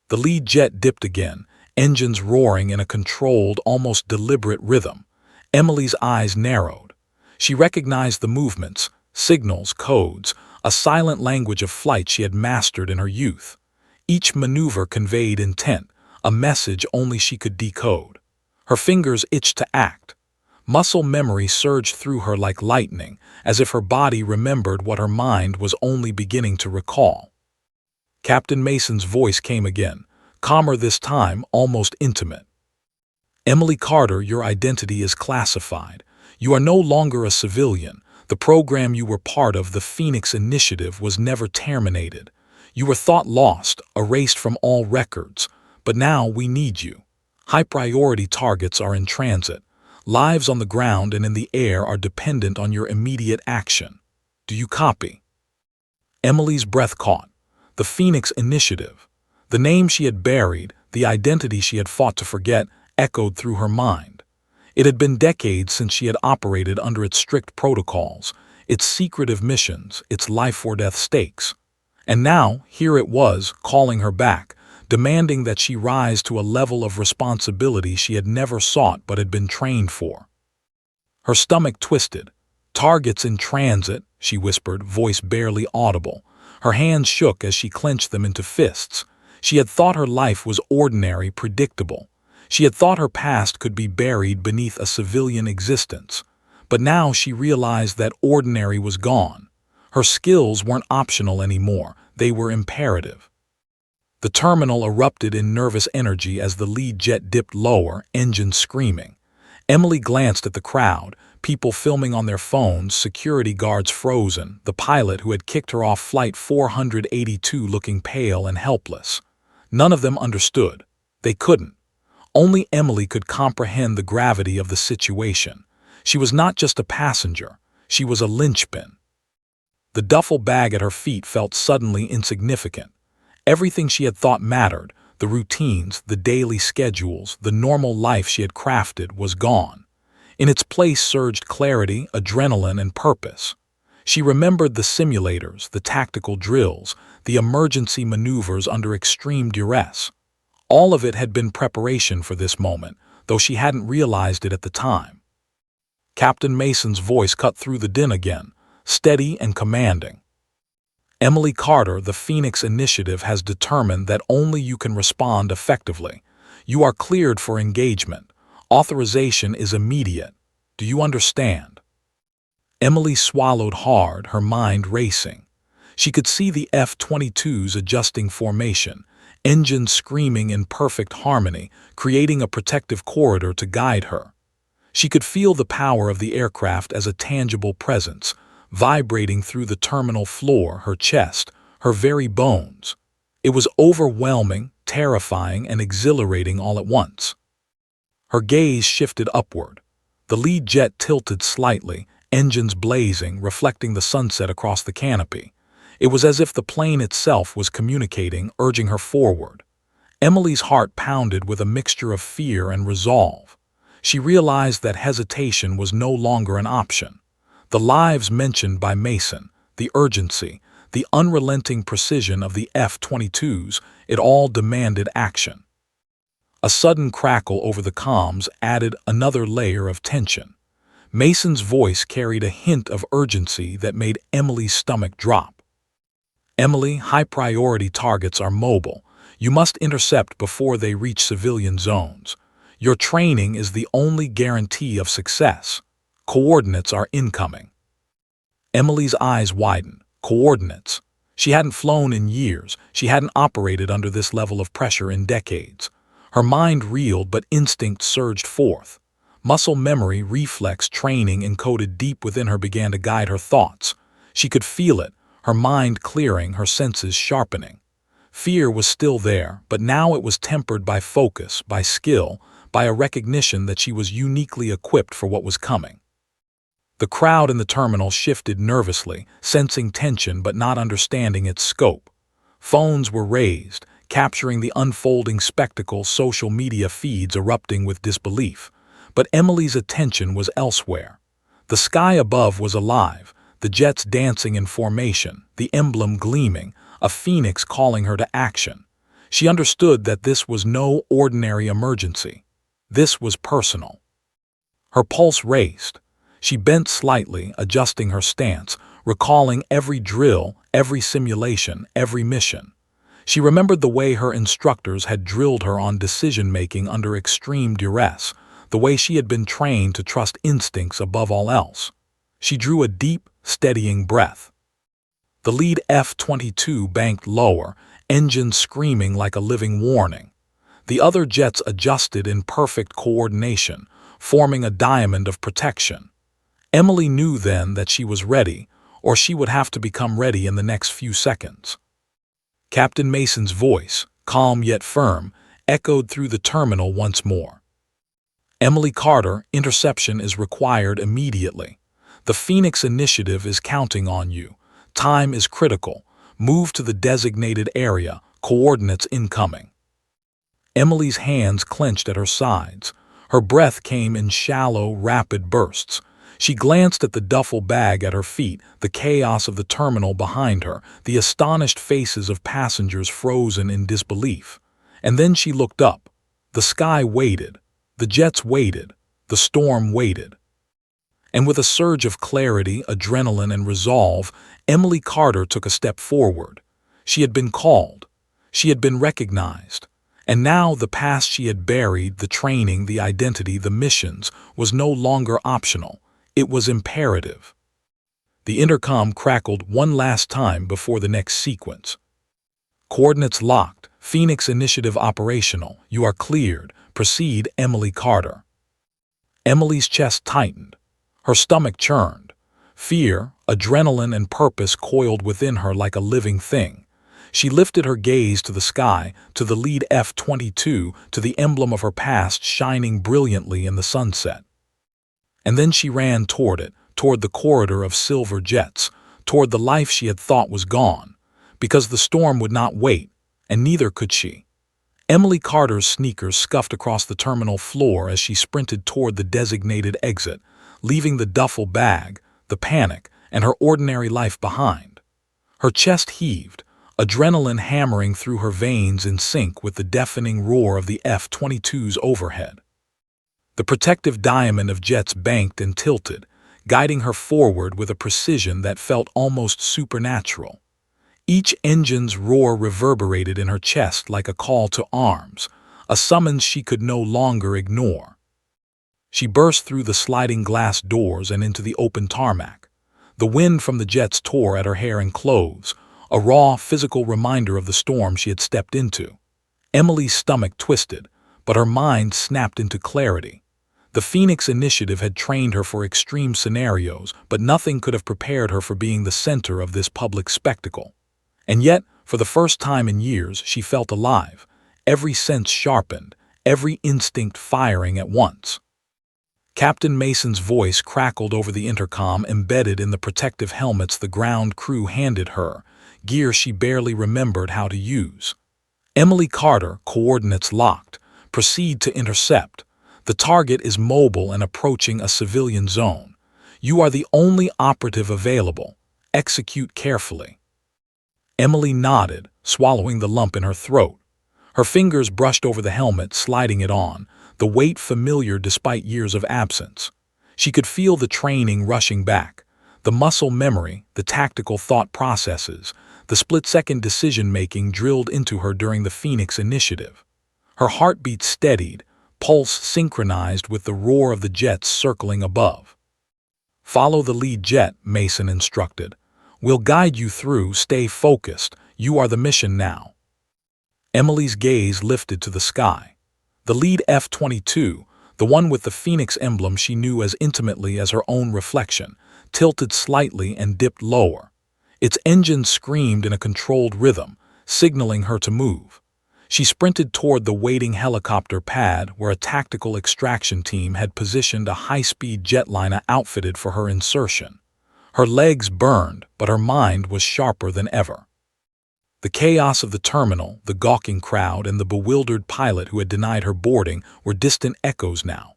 The lead jet dipped again, engines roaring in a controlled, almost deliberate rhythm. Emily's eyes narrowed. She recognized the movements, signals, codes, a silent language of flight she had mastered in her youth. Each maneuver conveyed intent, a message only she could decode. Her fingers itched to act. Muscle memory surged through her like lightning, as if her body remembered what her mind was only beginning to recall. Captain Mason's voice came again, calmer this time, almost intimate. "Emily Carter, your identity is classified. You are no longer a civilian. The program you were part of, the Phoenix Initiative, was never terminated. You were thought lost, erased from all records. But now we need you. High-priority targets are in transit. Lives on the ground and in the air are dependent on your immediate action. Do you copy?" Emily's breath caught. The Phoenix Initiative. The name she had buried, the identity she had fought to forget, echoed through her mind. It had been decades since she had operated under its strict protocols, its secretive missions, its life-or-death stakes. And now, here it was, calling her back, demanding that she rise to a level of responsibility she had never sought but had been trained for. Her stomach twisted. "Targets in transit," she whispered, voice barely audible. Her hands shook as she clenched them into fists. She had thought her life was ordinary, predictable. She had thought her past could be buried beneath a civilian existence. But now she realized that ordinary was gone. Her skills weren't optional anymore, they were imperative. The terminal erupted in nervous energy as the lead jet dipped lower, engines screaming. Emily glanced at the crowd, people filming on their phones, security guards frozen, the pilot who had kicked her off Flight 482 looking pale and helpless. None of them understood. They couldn't. Only Emily could comprehend the gravity of the situation. She was not just a passenger, she was a linchpin. The duffel bag at her feet felt suddenly insignificant. Everything she had thought mattered, the routines, the daily schedules, the normal life she had crafted, was gone. In its place surged clarity, adrenaline, and purpose. She remembered the simulators, the tactical drills, the emergency maneuvers under extreme duress. All of it had been preparation for this moment, though she hadn't realized it at the time. Captain Mason's voice cut through the din again, steady and commanding. Emily Carter, the Phoenix Initiative has determined that only you can respond effectively. You are cleared for engagement. Authorization is immediate. Do you understand? Emily swallowed hard, her mind racing. She could see the F-22s adjusting formation, engines screaming in perfect harmony, creating a protective corridor to guide her. She could feel the power of the aircraft as a tangible presence, vibrating through the terminal floor, her chest, her very bones. It was overwhelming, terrifying, and exhilarating all at once. Her gaze shifted upward. The lead jet tilted slightly, engines blazing, reflecting the sunset across the canopy. It was as if the plane itself was communicating, urging her forward. Emily's heart pounded with a mixture of fear and resolve. She realized that hesitation was no longer an option. The lives mentioned by Mason, the urgency, the unrelenting precision of the F-22s, it all demanded action. A sudden crackle over the comms added another layer of tension. Mason's voice carried a hint of urgency that made Emily's stomach drop. Emily, high-priority targets are mobile. You must intercept before they reach civilian zones. Your training is the only guarantee of success. Coordinates are incoming. Emily's eyes widened. Coordinates. She hadn't flown in years. She hadn't operated under this level of pressure in decades. Her mind reeled, but instinct surged forth. Muscle memory, reflex training encoded deep within her began to guide her thoughts. She could feel it, her mind clearing, her senses sharpening. Fear was still there, but now it was tempered by focus, by skill, by a recognition that she was uniquely equipped for what was coming. The crowd in the terminal shifted nervously, sensing tension but not understanding its scope. Phones were raised, capturing the unfolding spectacle, social media feeds erupting with disbelief. But Emily's attention was elsewhere. The sky above was alive, the jets dancing in formation, the emblem gleaming, a phoenix calling her to action. She understood that this was no ordinary emergency. This was personal. Her pulse raced. She bent slightly, adjusting her stance, recalling every drill, every simulation, every mission. She remembered the way her instructors had drilled her on decision-making under extreme duress, the way she had been trained to trust instincts above all else. She drew a deep, steadying breath. The lead F-22 banked lower, engines screaming like a living warning. The other jets adjusted in perfect coordination, forming a diamond of protection. Emily knew then that she was ready, or she would have to become ready in the next few seconds. Captain Mason's voice, calm yet firm, echoed through the terminal once more. Emily Carter, interception is required immediately. The Phoenix Initiative is counting on you. Time is critical. Move to the designated area. Coordinates incoming. Emily's hands clenched at her sides. Her breath came in shallow, rapid bursts. She glanced at the duffel bag at her feet, the chaos of the terminal behind her, the astonished faces of passengers frozen in disbelief. And then she looked up. The sky waited. The jets waited. The storm waited. And with a surge of clarity, adrenaline, and resolve, Emily Carter took a step forward. She had been called. She had been recognized. And now the past she had buried, the training, the identity, the missions, was no longer optional. It was imperative. The intercom crackled one last time before the next sequence. Coordinates locked. Phoenix Initiative operational. You are cleared. Proceed, Emily Carter. Emily's chest tightened. Her stomach churned. Fear, adrenaline, and purpose coiled within her like a living thing. She lifted her gaze to the sky, to the lead F-22, to the emblem of her past shining brilliantly in the sunset. And then she ran toward it, toward the corridor of silver jets, toward the life she had thought was gone, because the storm would not wait, and neither could she. Emily Carter's sneakers scuffed across the terminal floor as she sprinted toward the designated exit, leaving the duffel bag, the panic, and her ordinary life behind. Her chest heaved, adrenaline hammering through her veins in sync with the deafening roar of the F-22s overhead. The protective diamond of jets banked and tilted, guiding her forward with a precision that felt almost supernatural. Each engine's roar reverberated in her chest like a call to arms, a summons she could no longer ignore. She burst through the sliding glass doors and into the open tarmac. The wind from the jets tore at her hair and clothes, a raw, physical reminder of the storm she had stepped into. Emily's stomach twisted, but her mind snapped into clarity. The Phoenix Initiative had trained her for extreme scenarios, but nothing could have prepared her for being the center of this public spectacle. And yet, for the first time in years, she felt alive, every sense sharpened, every instinct firing at once. Captain Mason's voice crackled over the intercom embedded in the protective helmets the ground crew handed her, gear she barely remembered how to use. Emily Carter, coordinates locked. Proceed to intercept. The target is mobile and approaching a civilian zone. You are the only operative available. Execute carefully. Emily nodded, swallowing the lump in her throat. Her fingers brushed over the helmet, sliding it on, the weight familiar despite years of absence. She could feel the training rushing back, the muscle memory, the tactical thought processes, the split-second decision-making drilled into her during the Phoenix Initiative. Her heartbeat steadied, pulse synchronized with the roar of the jets circling above. Follow the lead jet, Mason instructed. We'll guide you through, stay focused, you are the mission now. Emily's gaze lifted to the sky. The lead F-22, the one with the Phoenix emblem she knew as intimately as her own reflection, tilted slightly and dipped lower. Its engine screamed in a controlled rhythm, signaling her to move. She sprinted toward the waiting helicopter pad where a tactical extraction team had positioned a high-speed jetliner outfitted for her insertion. Her legs burned, but her mind was sharper than ever. The chaos of the terminal, the gawking crowd, and the bewildered pilot who had denied her boarding were distant echoes now.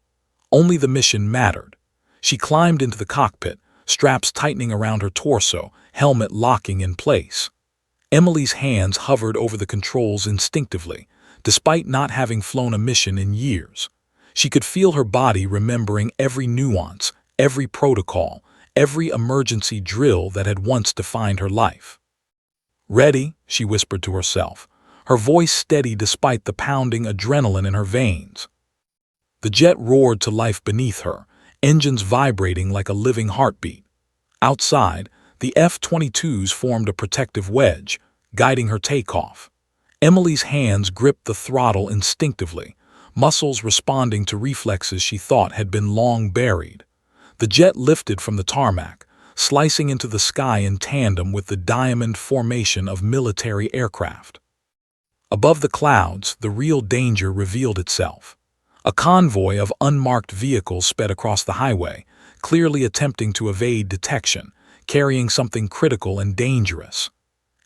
Only the mission mattered. She climbed into the cockpit, straps tightening around her torso, helmet locking in place. Emily's hands hovered over the controls instinctively, despite not having flown a mission in years. She could feel her body remembering every nuance, every protocol, every emergency drill that had once defined her life. Ready, she whispered to herself, her voice steady despite the pounding adrenaline in her veins. The jet roared to life beneath her, engines vibrating like a living heartbeat. Outside, the F-22s formed a protective wedge, guiding her takeoff. Emily's hands gripped the throttle instinctively, muscles responding to reflexes she thought had been long buried. The jet lifted from the tarmac, slicing into the sky in tandem with the diamond formation of military aircraft. Above the clouds, the real danger revealed itself. A convoy of unmarked vehicles sped across the highway, clearly attempting to evade detection, carrying something critical and dangerous.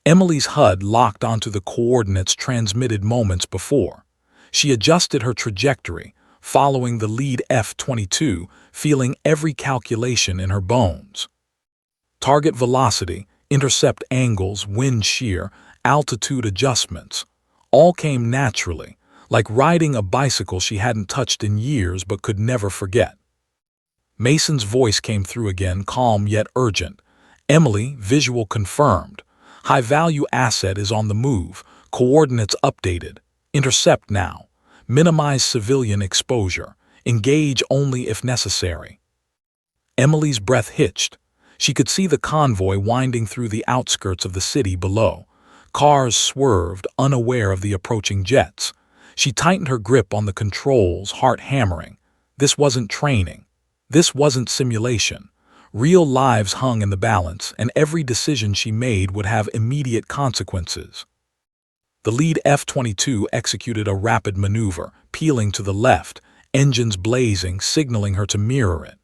Emily's HUD locked onto the coordinates transmitted moments before. She adjusted her trajectory, following the lead F-22, feeling every calculation in her bones. Target velocity, intercept angles, wind shear, altitude adjustments, all came naturally, like riding a bicycle she hadn't touched in years but could never forget. Mason's voice came through again, calm yet urgent. Emily, visual confirmed. High-value asset is on the move, coordinates updated. Intercept now. Minimize civilian exposure. Engage only if necessary. Emily's breath hitched. She could see the convoy winding through the outskirts of the city below. Cars swerved, unaware of the approaching jets. She tightened her grip on the controls, heart hammering. This wasn't training. This wasn't simulation. Real lives hung in the balance, and every decision she made would have immediate consequences. The lead F-22 executed a rapid maneuver, peeling to the left, engines blazing, signaling her to mirror it.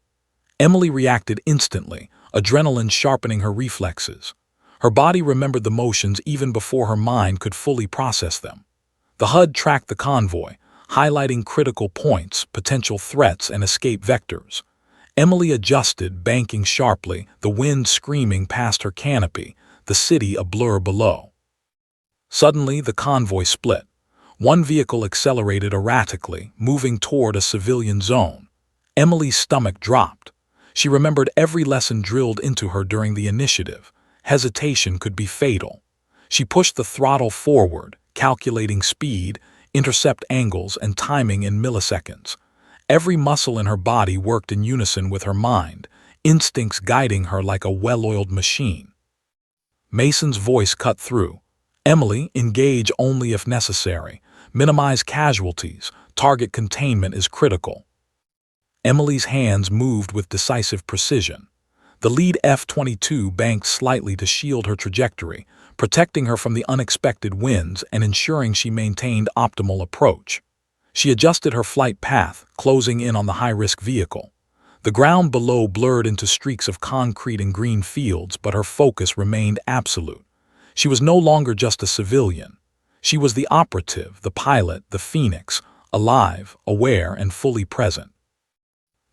Emily reacted instantly, adrenaline sharpening her reflexes. Her body remembered the motions even before her mind could fully process them. The HUD tracked the convoy, highlighting critical points, potential threats, and escape vectors. Emily adjusted, banking sharply, the wind screaming past her canopy, the city a blur below. Suddenly, the convoy split. One vehicle accelerated erratically, moving toward a civilian zone. Emily's stomach dropped. She remembered every lesson drilled into her during the initiative. Hesitation could be fatal. She pushed the throttle forward, calculating speed, intercept angles, and timing in milliseconds. Every muscle in her body worked in unison with her mind, instincts guiding her like a well-oiled machine. Mason's voice cut through. "Emily, engage only if necessary. Minimize casualties. Target containment is critical." Emily's hands moved with decisive precision. The lead F-22 banked slightly to shield her trajectory, protecting her from the unexpected winds and ensuring she maintained optimal approach. She adjusted her flight path, closing in on the high-risk vehicle. The ground below blurred into streaks of concrete and green fields, but her focus remained absolute. She was no longer just a civilian. She was the operative, the pilot, the Phoenix, alive, aware, and fully present.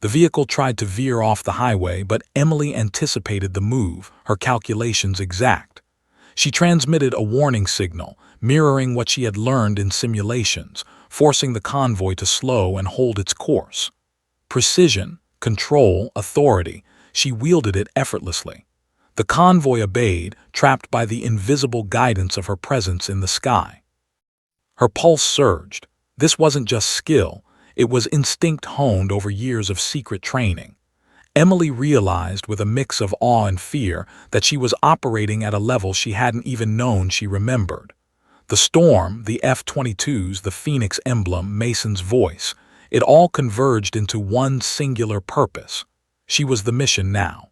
The vehicle tried to veer off the highway, but Emily anticipated the move, her calculations exact. She transmitted a warning signal, mirroring what she had learned in simulations, forcing the convoy to slow and hold its course. Precision, control, authority, she wielded it effortlessly. The convoy obeyed, trapped by the invisible guidance of her presence in the sky. Her pulse surged. This wasn't just skill. It was instinct honed over years of secret training. Emily realized with a mix of awe and fear that she was operating at a level she hadn't even known she remembered. The storm, the F-22s, the Phoenix emblem, Mason's voice, it all converged into one singular purpose. She was the mission now.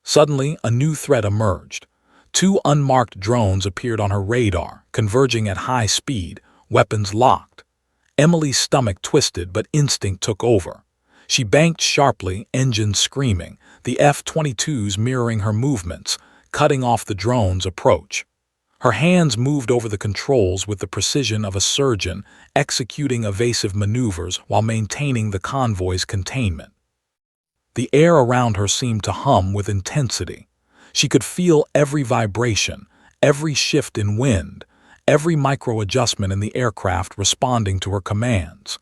Suddenly, a new threat emerged. Two unmarked drones appeared on her radar, converging at high speed, weapons locked. Emily's stomach twisted, but instinct took over. She banked sharply, engines screaming, the F-22s mirroring her movements, cutting off the drone's approach. Her hands moved over the controls with the precision of a surgeon, executing evasive maneuvers while maintaining the convoy's containment. The air around her seemed to hum with intensity. She could feel every vibration, every shift in wind, every micro-adjustment in the aircraft responding to her commands.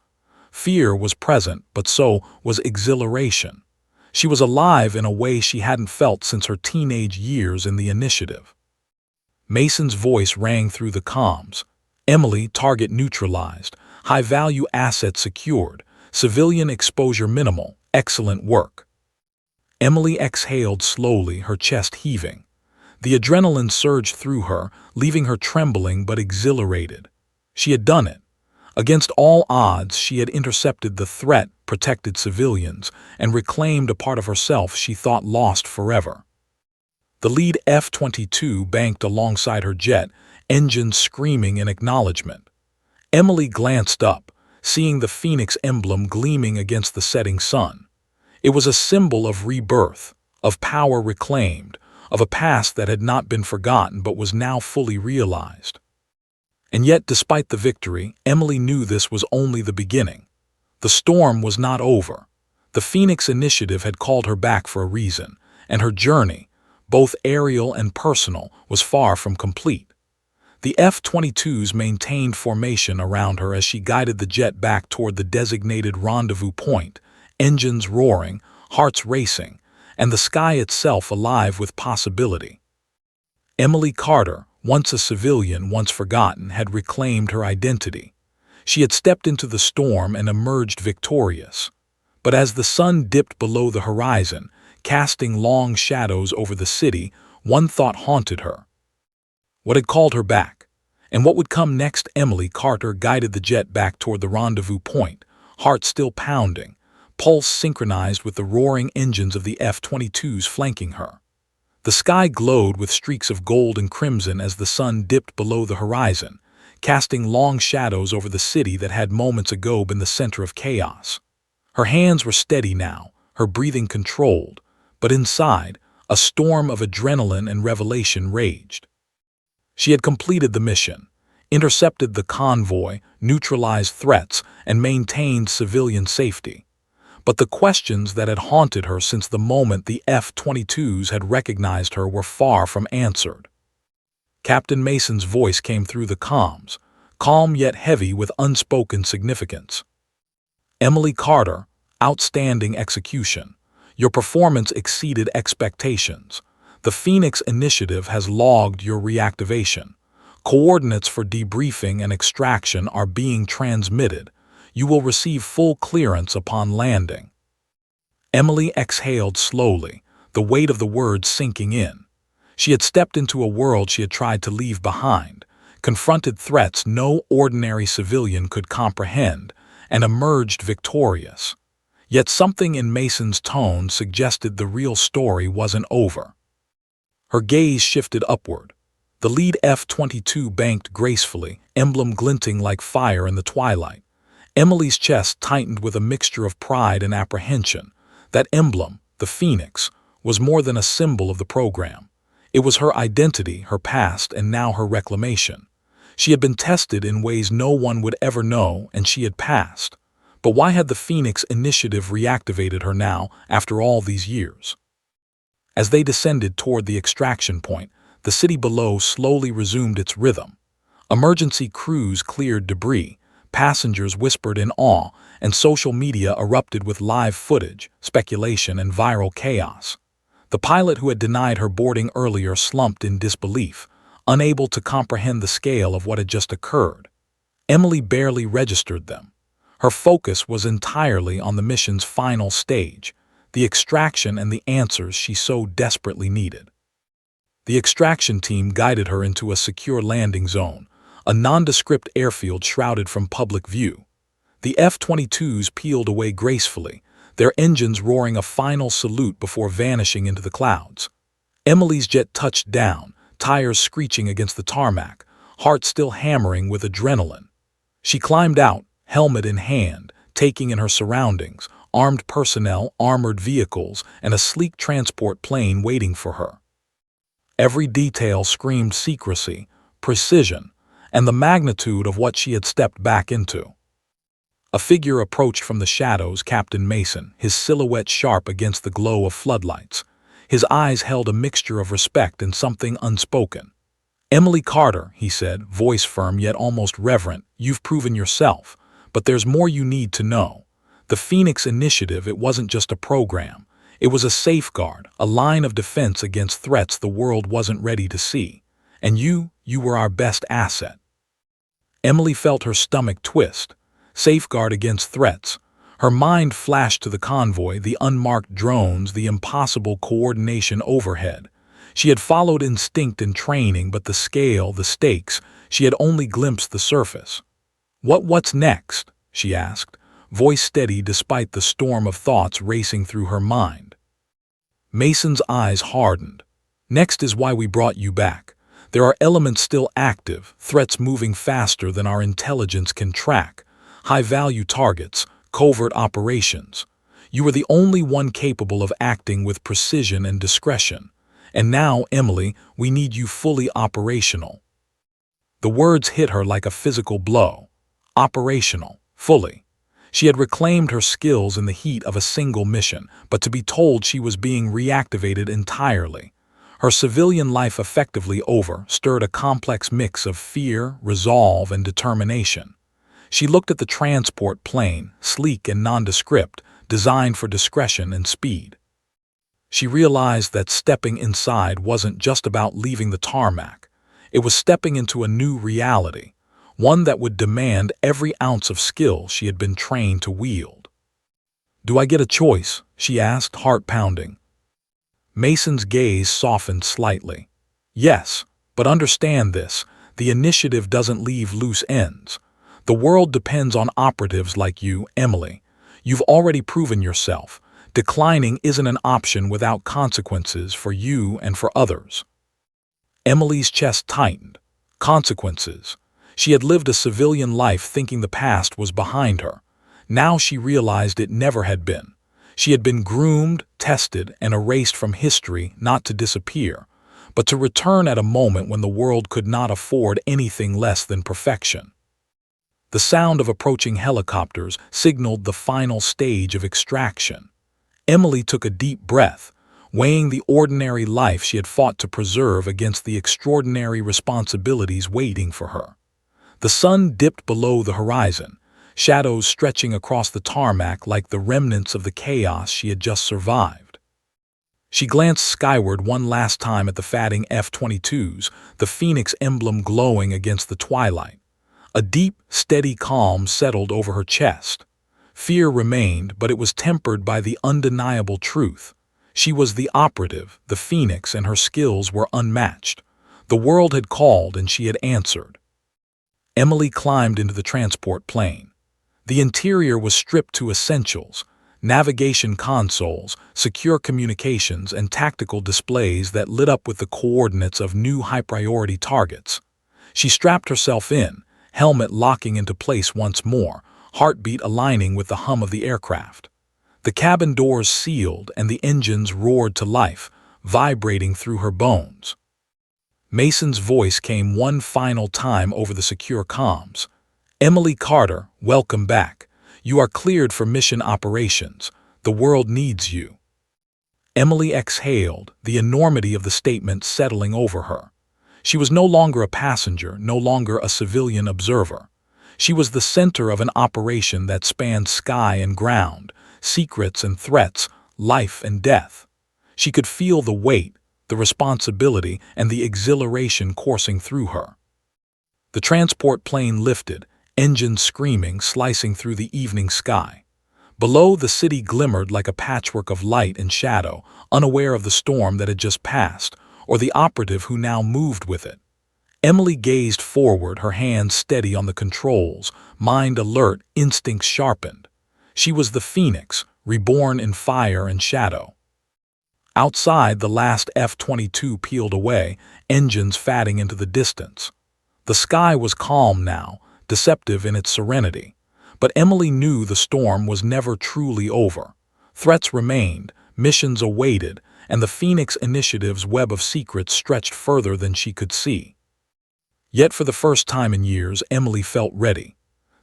Fear was present, but so was exhilaration. She was alive in a way she hadn't felt since her teenage years in the initiative. Mason's voice rang through the comms. "Emily, target neutralized. High-value asset secured. Civilian exposure minimal. Excellent work." Emily exhaled slowly, her chest heaving. The adrenaline surged through her, leaving her trembling but exhilarated. She had done it. Against all odds, she had intercepted the threat, protected civilians, and reclaimed a part of herself she thought lost forever. The lead F-22 banked alongside her jet, engines screaming in acknowledgement. Emily glanced up, seeing the Phoenix emblem gleaming against the setting sun. It was a symbol of rebirth, of power reclaimed, of a past that had not been forgotten but was now fully realized. And yet, despite the victory, Emily knew this was only the beginning. The storm was not over. The Phoenix Initiative had called her back for a reason, and her journey, both aerial and personal, was far from complete. The F-22s maintained formation around her as she guided the jet back toward the designated rendezvous point, engines roaring, hearts racing, and the sky itself alive with possibility. Emily Carter, once a civilian, once forgotten, had reclaimed her identity. She had stepped into the storm and emerged victorious. But as the sun dipped below the horizon, casting long shadows over the city, one thought haunted her. What had called her back? And what would come next? Emily Carter guided the jet back toward the rendezvous point, heart still pounding, pulse synchronized with the roaring engines of the F-22s flanking her. The sky glowed with streaks of gold and crimson as the sun dipped below the horizon, casting long shadows over the city that had moments ago been the center of chaos. Her hands were steady now, her breathing controlled, but inside, a storm of adrenaline and revelation raged. She had completed the mission, intercepted the convoy, neutralized threats, and maintained civilian safety. But the questions that had haunted her since the moment the F-22s had recognized her were far from answered. Captain Mason's voice came through the comms, calm yet heavy with unspoken significance. Emily Carter, outstanding execution. Your performance exceeded expectations. The Phoenix Initiative has logged your reactivation. Coordinates for debriefing and extraction are being transmitted. You will receive full clearance upon landing. Emily exhaled slowly, the weight of the words sinking in. She had stepped into a world she had tried to leave behind, confronted threats no ordinary civilian could comprehend, and emerged victorious. Yet something in Mason's tone suggested the real story wasn't over. Her gaze shifted upward. The lead F-22 banked gracefully, emblem glinting like fire in the twilight. Emily's chest tightened with a mixture of pride and apprehension. That emblem, the Phoenix, was more than a symbol of the program. It was her identity, her past, and now her reclamation. She had been tested in ways no one would ever know, and she had passed. But why had the Phoenix Initiative reactivated her now, after all these years? As they descended toward the extraction point, the city below slowly resumed its rhythm. Emergency crews cleared debris, passengers whispered in awe, and social media erupted with live footage, speculation, and viral chaos. The pilot who had denied her boarding earlier slumped in disbelief, unable to comprehend the scale of what had just occurred. Emily barely registered them. Her focus was entirely on the mission's final stage, the extraction and the answers she so desperately needed. The extraction team guided her into a secure landing zone, a nondescript airfield shrouded from public view. The F-22s peeled away gracefully, their engines roaring a final salute before vanishing into the clouds. Emily's jet touched down, tires screeching against the tarmac, heart still hammering with adrenaline. She climbed out, helmet in hand, taking in her surroundings, armed personnel, armored vehicles, and a sleek transport plane waiting for her. Every detail screamed secrecy, precision, and the magnitude of what she had stepped back into. A figure approached from the shadows, Captain Mason, his silhouette sharp against the glow of floodlights. His eyes held a mixture of respect and something unspoken. "Emily Carter," he said, voice firm yet almost reverent, "you've proven yourself, but there's more you need to know. The Phoenix Initiative, it wasn't just a program. It was a safeguard, a line of defense against threats the world wasn't ready to see. And you were our best asset." Emily felt her stomach twist. Safeguard against threats. Her mind flashed to the convoy, the unmarked drones, the impossible coordination overhead. She had followed instinct and training, but the scale, the stakes, she had only glimpsed the surface. What's next?" she asked, voice steady despite the storm of thoughts racing through her mind. Mason's eyes hardened. "Next is why we brought you back. There are elements still active, threats moving faster than our intelligence can track, high-value targets, covert operations. You were the only one capable of acting with precision and discretion. And now, Emily, we need you fully operational." The words hit her like a physical blow. Operational, fully. She had reclaimed her skills in the heat of a single mission, but to be told she was being reactivated entirely. Her civilian life effectively over stirred a complex mix of fear, resolve, and determination. She looked at the transport plane, sleek and nondescript, designed for discretion and speed. She realized that stepping inside wasn't just about leaving the tarmac. It was stepping into a new reality, one that would demand every ounce of skill she had been trained to wield. "Do I get a choice?" she asked, heart pounding. Mason's gaze softened slightly. Yes, but understand this, the initiative doesn't leave loose ends. The world depends on operatives like you, Emily. You've already proven yourself. Declining isn't an option without consequences for you and for others. Emily's chest tightened. Consequences. She had lived a civilian life thinking the past was behind her. Now she realized it never had been. She had been groomed, tested, and erased from history not to disappear, but to return at a moment when the world could not afford anything less than perfection. The sound of approaching helicopters signaled the final stage of extraction. Emily took a deep breath, weighing the ordinary life she had fought to preserve against the extraordinary responsibilities waiting for her. The sun dipped below the horizon, shadows stretching across the tarmac like the remnants of the chaos she had just survived. She glanced skyward one last time at the fatting F-22s, the Phoenix emblem glowing against the twilight. A deep, steady calm settled over her chest. Fear remained, but it was tempered by the undeniable truth. She was the operative, the Phoenix, and her skills were unmatched. The world had called and she had answered. Emily climbed into the transport plane. The interior was stripped to essentials: navigation consoles, secure communications, and tactical displays that lit up with the coordinates of new high-priority targets. She strapped herself in, helmet locking into place once more, heartbeat aligning with the hum of the aircraft. The cabin doors sealed and the engines roared to life, vibrating through her bones. Mason's voice came one final time over the secure comms. "Emily Carter, welcome back. You are cleared for mission operations. The world needs you." Emily exhaled, the enormity of the statement settling over her. She was no longer a passenger, no longer a civilian observer. She was the center of an operation that spanned sky and ground, secrets and threats, life and death. She could feel the weight, the responsibility, and the exhilaration coursing through her. The transport plane lifted, engines screaming, slicing through the evening sky. Below, the city glimmered like a patchwork of light and shadow, unaware of the storm that had just passed, or the operative who now moved with it. Emily gazed forward, her hands steady on the controls, mind alert, instincts sharpened. She was the Phoenix, reborn in fire and shadow. Outside, the last F-22 peeled away, engines fatting into the distance. The sky was calm now, deceptive in its serenity. But Emily knew the storm was never truly over. Threats remained, missions awaited, and the Phoenix Initiative's web of secrets stretched further than she could see. Yet for the first time in years, Emily felt ready.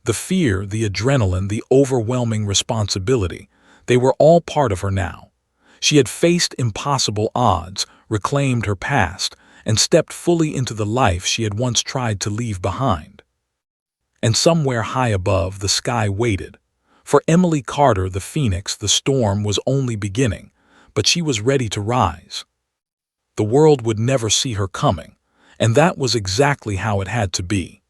The fear, the adrenaline, the overwhelming responsibility, they were all part of her now. She had faced impossible odds, reclaimed her past, and stepped fully into the life she had once tried to leave behind. And somewhere high above, the sky waited. For Emily Carter, the Phoenix, the storm was only beginning, but she was ready to rise. The world would never see her coming, and that was exactly how it had to be.